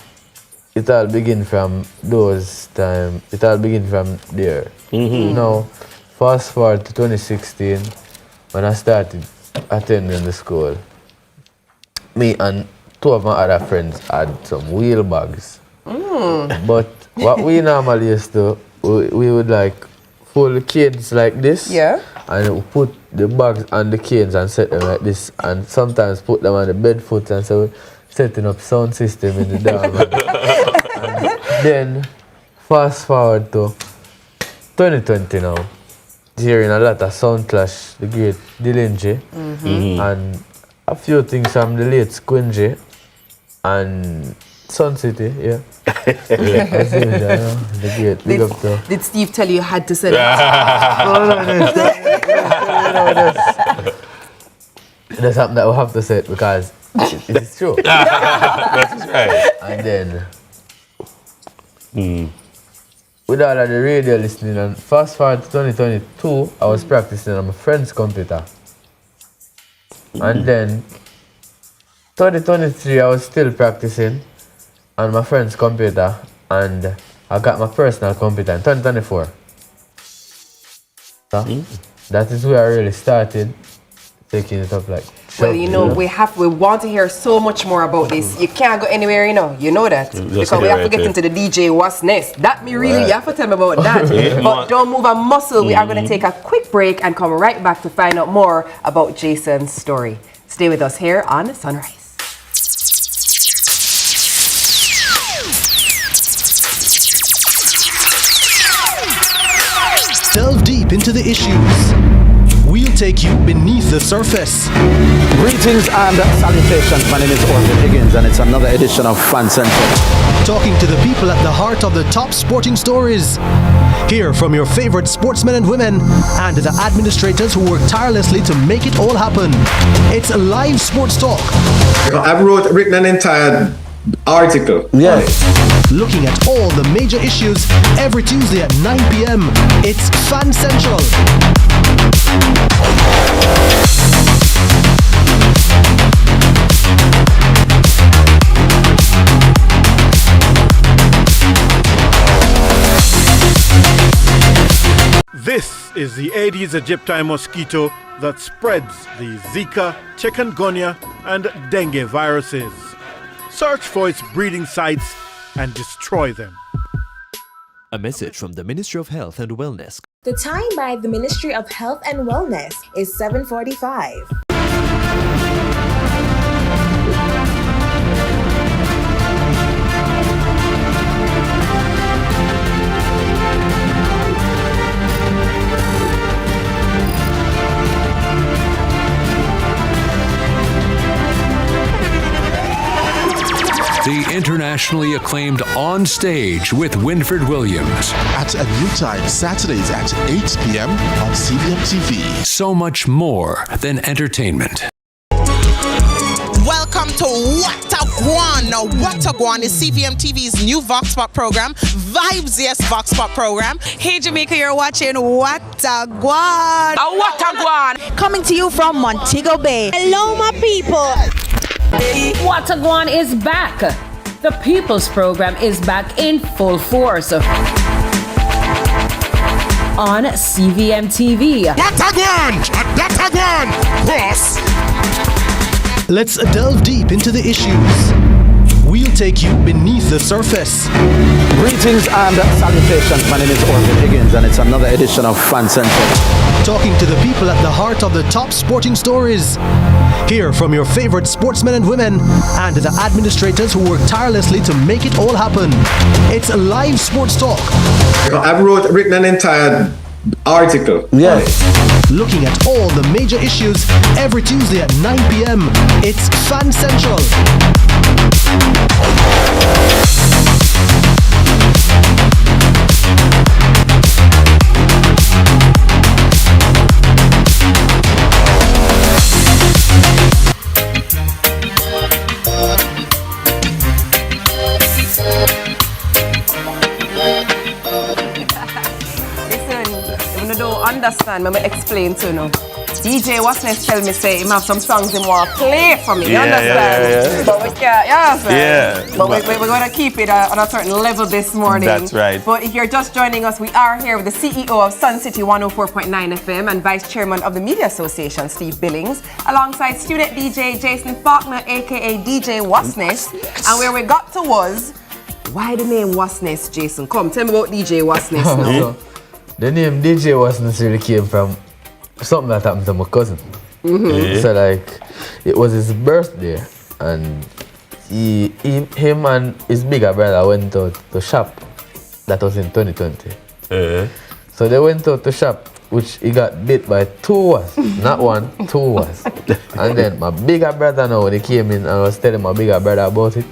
it all begin from those time. It all begin from there. Now, fast forward to 2016, when I started attending the school. Me and two of my other friends had some wheel bags. But what we normally used to, we would like pull the canes like this, and put the bags on the canes and set them like this, and sometimes put them on the bed foot, and so setting up sound system in the dorm. And then fast forward to 2020 now, hearing a lot of Sound Clash, the great Dillinji, and a few things from the late Squingy and Sun City, the great, big up to. Did Steve tell you had to say There's something that we have to say it because it's true. That's right. And then, with all of the radio listening, and fast forward to 2022, I was practicing on my friend's computer. And then, 2023, I was still practicing on my friend's computer, and I got my personal computer in 2024. So, that is where I really started taking it up like Well, you know, we want to hear so much more about this. You can't go anywhere, you know that. Because we have to get into the DJ Wasness. That me really, you have to tell me about that. But don't move a muscle. We are going to take a quick break and come right back to find out more about Jason's story. Stay with us here on Sunrise. Delve deep into the issues. We'll take you beneath the surface. Greetings and salutations. My name is Orville Higgins, and it's another edition of Fan Central. Talking to the people at the heart of the top sporting stories. Hear from your favorite sportsmen and women and the administrators who work tirelessly to make it all happen. It's live sports talk. I've written an entire article. Yes. Looking at all the major issues every Tuesday at 9 p.m. It's Fan Central. This is the Aedes aegypti mosquito that spreads the Zika, chikungunya, and dengue viruses. Search for its breeding sites and destroy them. A message from the Ministry of Health and Wellness. The time by the Ministry of Health and Wellness is 7:45. The internationally acclaimed On Stage with Winfred Williams. At a new time, Saturdays at 8 p.m. on CVM TV. So much more than entertainment. Welcome to What a Guan. Now, What a Guan is CVM TV's new Vox Pop program, Vibes Yes Vox Pop program. Hey Jamaica, you're watching What a Guan. What a Guan. Coming to you from Montego Bay. Hello, my people. What a Guan is back. The People's Program is back in full force on CVM TV. What a Guan! What a Guan! Cross! Let's delve deep into the issues. We'll take you beneath the surface. Greetings and salutations. My name is Orville Higgins, and it's another edition of Fan Central. Talking to the people at the heart of the top sporting stories. Hear from your favorite sportsmen and women and the administrators who work tirelessly to make it all happen. It's live sports talk. I've written an entire article. Yes. Looking at all the major issues every Tuesday at 9 p.m. It's Fan Central. Understand, let me explain to you. DJ Wasness tell me say he have some songs he want to play for me. You understand? But we can't, you understand? But we're going to keep it on a certain level this morning. That's right. But if you're just joining us, we are here with the CEO of Sun City 104.9 FM and Vice Chairman of the Media Association, Steve Billings, alongside student DJ Jason Faulkner, aka DJ Wasness. And where we got to was, why the name Wasness, Jason? Come, tell me about DJ Wasness now. The name DJ Wasness really came from something that happened to my cousin. So like, it was his birthday, and him and his bigger brother went out to shop. That was in 2020. So they went out to shop, which he got bit by 2 wasps. Not 1, 2 wasps. And then my bigger brother now, when he came in, I was telling my bigger brother about it.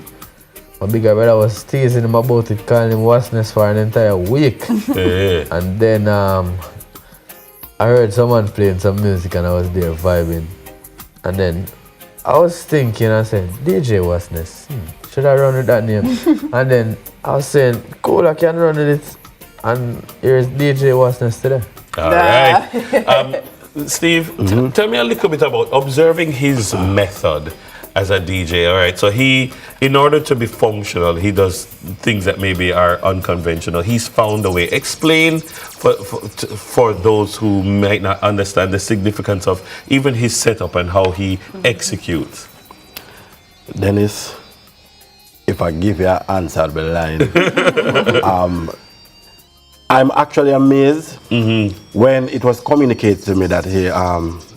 My bigger brother was teasing him about it, calling him Wasness for an entire week. And then I heard someone playing some music and I was there vibing. And then I was thinking, I said, DJ Wasness, should I run with that name? And then I was saying, cool, I can run with it. And here's DJ Wasness today. All right. Steve, tell me a little bit about observing his method as a DJ. All right. So he, in order to be functional, he does things that maybe are unconventional. He's found a way. Explain for those who might not understand the significance of even his setup and how he executes. Dennis, if I give you an answer, I'll be lying. I'm actually amazed when it was communicated to me that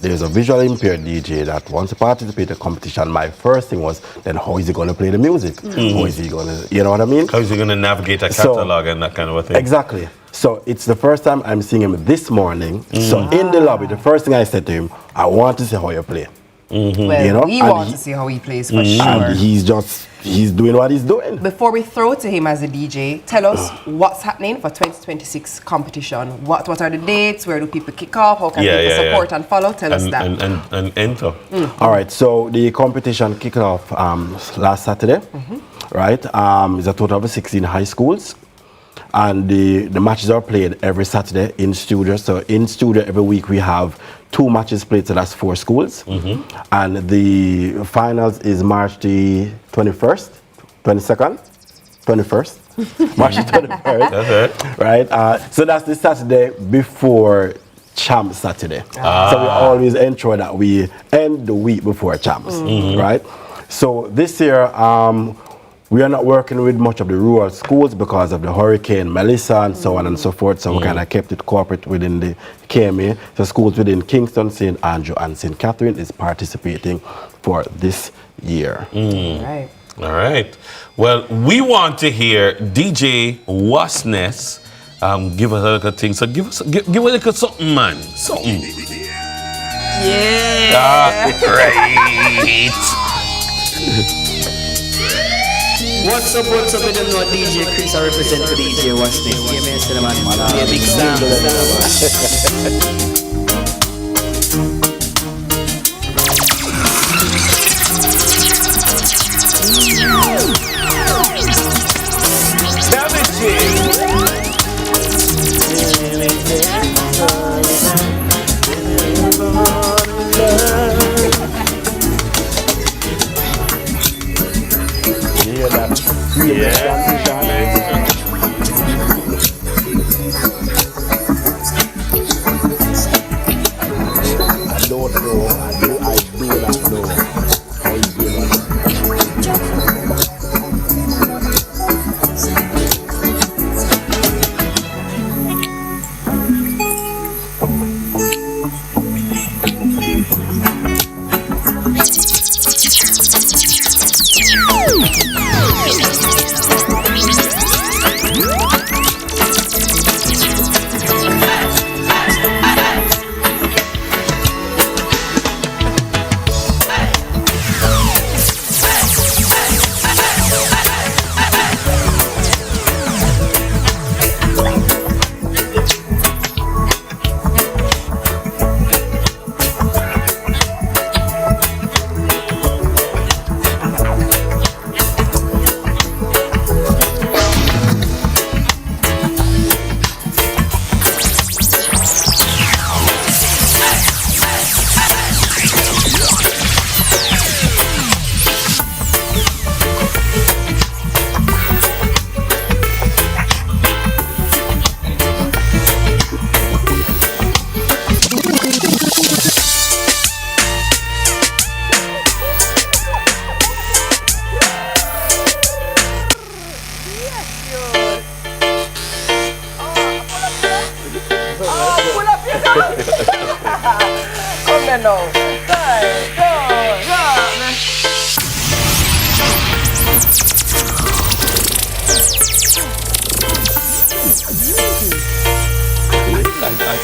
there's a visually impaired DJ that wants to participate in the competition. My first thing was, then how is he going to play the music? How is he going to, you know what I mean? How is he going to navigate a catalog and that kind of a thing? Exactly. So it's the first time I'm seeing him this morning. So in the lobby, the first thing I said to him, I want to see how you play. Well, you know? we want to see how he plays for sure. And he's doing what he's doing. Before we throw to him as a DJ, tell us what's happening for 2026 competition. What are the dates? Where do people kick off? How can people support and follow? Tell us that. And enter. All right, so the competition kicked off last Saturday, right? It's a total of 16 high schools. And the matches are played every Saturday in studio. So in studio every week we have 2 matches played, so that's 4 schools. And the finals is March the 21st, 22nd, 21st, March the 21st. That's it. Right? So that's the Saturday before Champs Saturday. So we always ensure that we end the week before Champs, right? So this year, we are not working with much of the rural schools because of the Hurricane Melissa and so on and so forth. So we kind of kept it corporate within the KMA. So schools within Kingston, St. Andrew and St. Catherine is participating for this year. Right. All right. Well, we want to hear DJ Wasness give us a little thing. So give us a little something, man. Something. Yeah. Great. What's up, you don't know DJ Chris, I represent for DJ Wasness. Yeah, man, still man. Yeah, big Sam.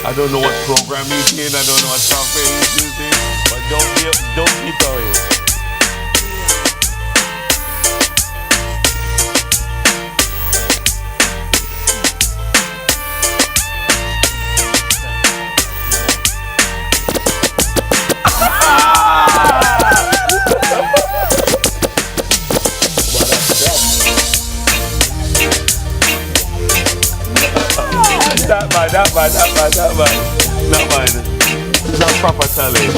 I don't know what program he's in, I don't know what software he's using, but don't keep away. That man. Not mine. It's a proper challenge.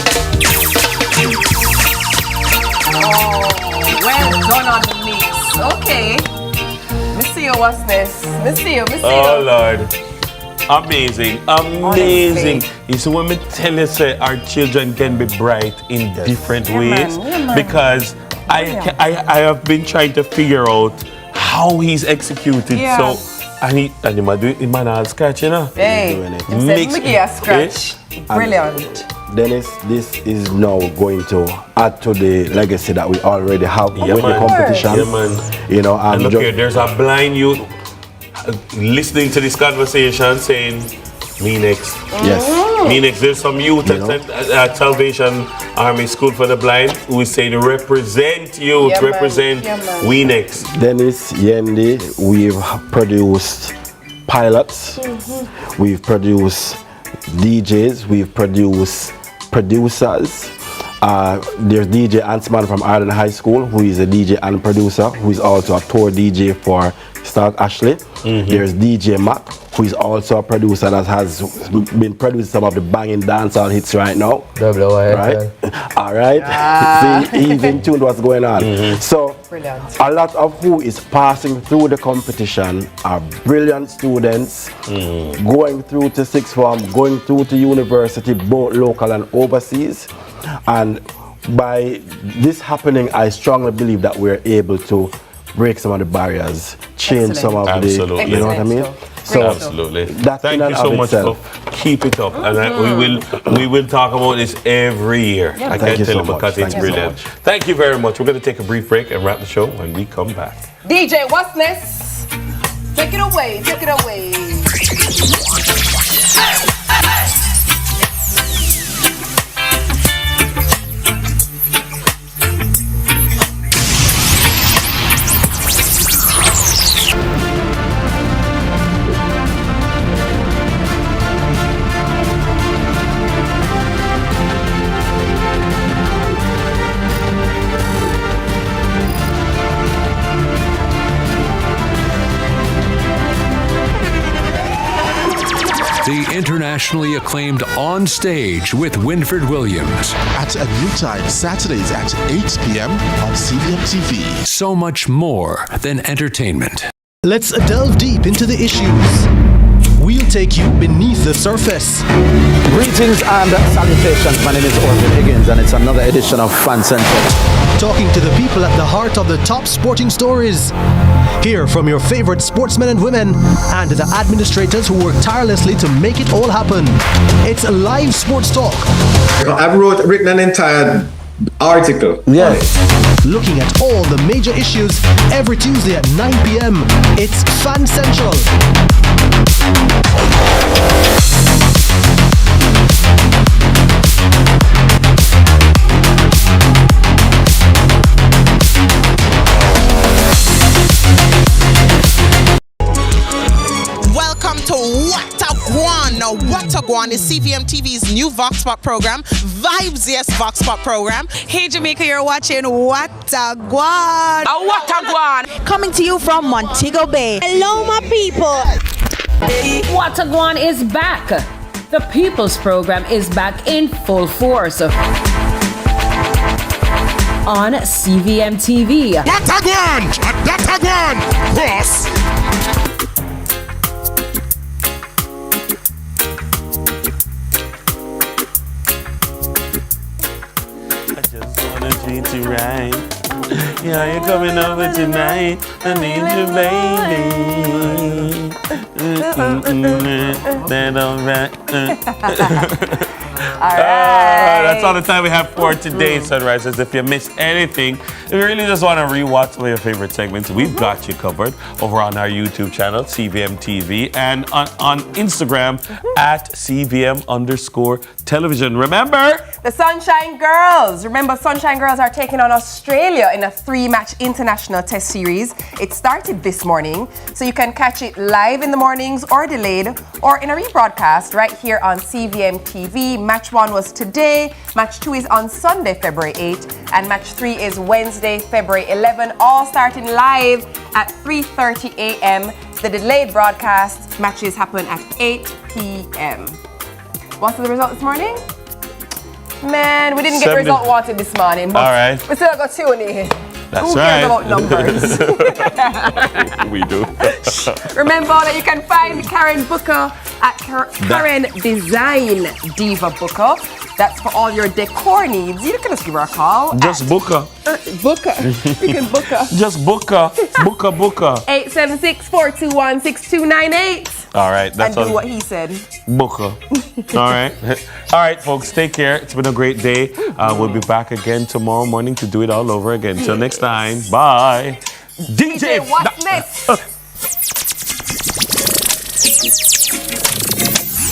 Well done on the mix. Okay. Missy, what's this? Missy. Oh, Lord. Amazing. Honestly. You see, when we tell you, say, our children can be bright in different ways, man. because I have been trying to figure out how he's executed. Yeah. So, and he might do it, he might not scratch, you know? Hey, Mix- Mickey a scratch. Brilliant. Dennis, this is now going to add to the legacy that we already have with the competition. Yeah, man. You know, and look here, there's a blind youth listening to this conversation saying, me next. Yes. Me next. There's some youth at Salvation Army School for the Blind who is saying, represent youth, represent we next. Dennis, Yendi, we've produced pilots, we've produced DJs, we've produced producers. There's DJ Antsman from Ireland High School, who is a DJ and producer, who is also a tour DJ for Stark Ashley. There's DJ Mac, who is also a producer that has been producing some of the banging dancehall hits right now. Right? All right. See, he's in tune to what's going on. So, brilliant. A lot of who is passing through the competition are brilliant students, going through to sixth form, going through to university, both local and overseas. And by this happening, I strongly believe that we're able to break some of the barriers, change some of the, you know what I mean? So absolutely. That's Thank you so much for keep it up, and we will talk about this every year. I can tell you because it's brilliant. Thank you very much. We're going to take a brief break and wrap the show when we come back. DJ Wasness, take it away. Take it away. The internationally acclaimed On Stage with Winfred Williams. At a new time, Saturdays at 8 p.m. on CVM TV. So much more than entertainment. Let's delve deep into the issues. We'll take you beneath the surface. Greetings and salutations. My name is Orville Higgins, and it's another edition of Fan Central. Talking to the people at the heart of the top sporting stories. Hear from your favorite sportsmen and women and the administrators who work tirelessly to make it all happen. It's a live sports talk. I've written an entire article. Yes. Looking at all the major issues every Tuesday at 9 p.m. It's Fan Central. Welcome to What a Guan. Now, What a Guan is CVM TV's new Vox Pop program, Vibes Yes Vox Pop program. Hey Jamaica, you're watching What a Guan. What a Guan. Coming to you from Montego Bay. Hello, my people. What a Guan is back. The People's Program is back in full force on CVM TV. What a Guan! What a Guan! Cross! Treat you right. Yeah, you're coming over tonight. I need you, baby. That alright. That's all the time we have for today, Sunrises. If you missed anything, if you really just want to rewatch some of your favorite segments, we've got you covered over on our YouTube channel, CVM TV, and on Instagram at CVM_television. Remember? The Sunshine Girls. Remember, Sunshine Girls are taking on Australia in a 3-match international test series. It started this morning, so you can catch it live in the mornings or delayed or in a rebroadcast right here on CVM TV. Match 1 was today, match 2 is on Sunday, February 8, and match 3 is Wednesday, February 11, all starting live at 3:30 a.m. The delayed broadcast matches happen at 8 p.m. What's the result this morning? Man, we didn't get the 70. result wanted this morning, but All right. we still got tune in. That's Who right. cares about numbers? We do. Remember that you can find Karen Booker at Karen Design Diva Booker. That's for all your decor needs. You can just give her a call. Just book her. Booker. You can book her. Just book her. Book her, book her. 876-421-6298. All right. That's and do all. what he said. Book her. All right. All right, folks. Take care. It's been a great day. We'll be back again tomorrow morning to do it all over again. Till next time. Bye. DJ Wasness.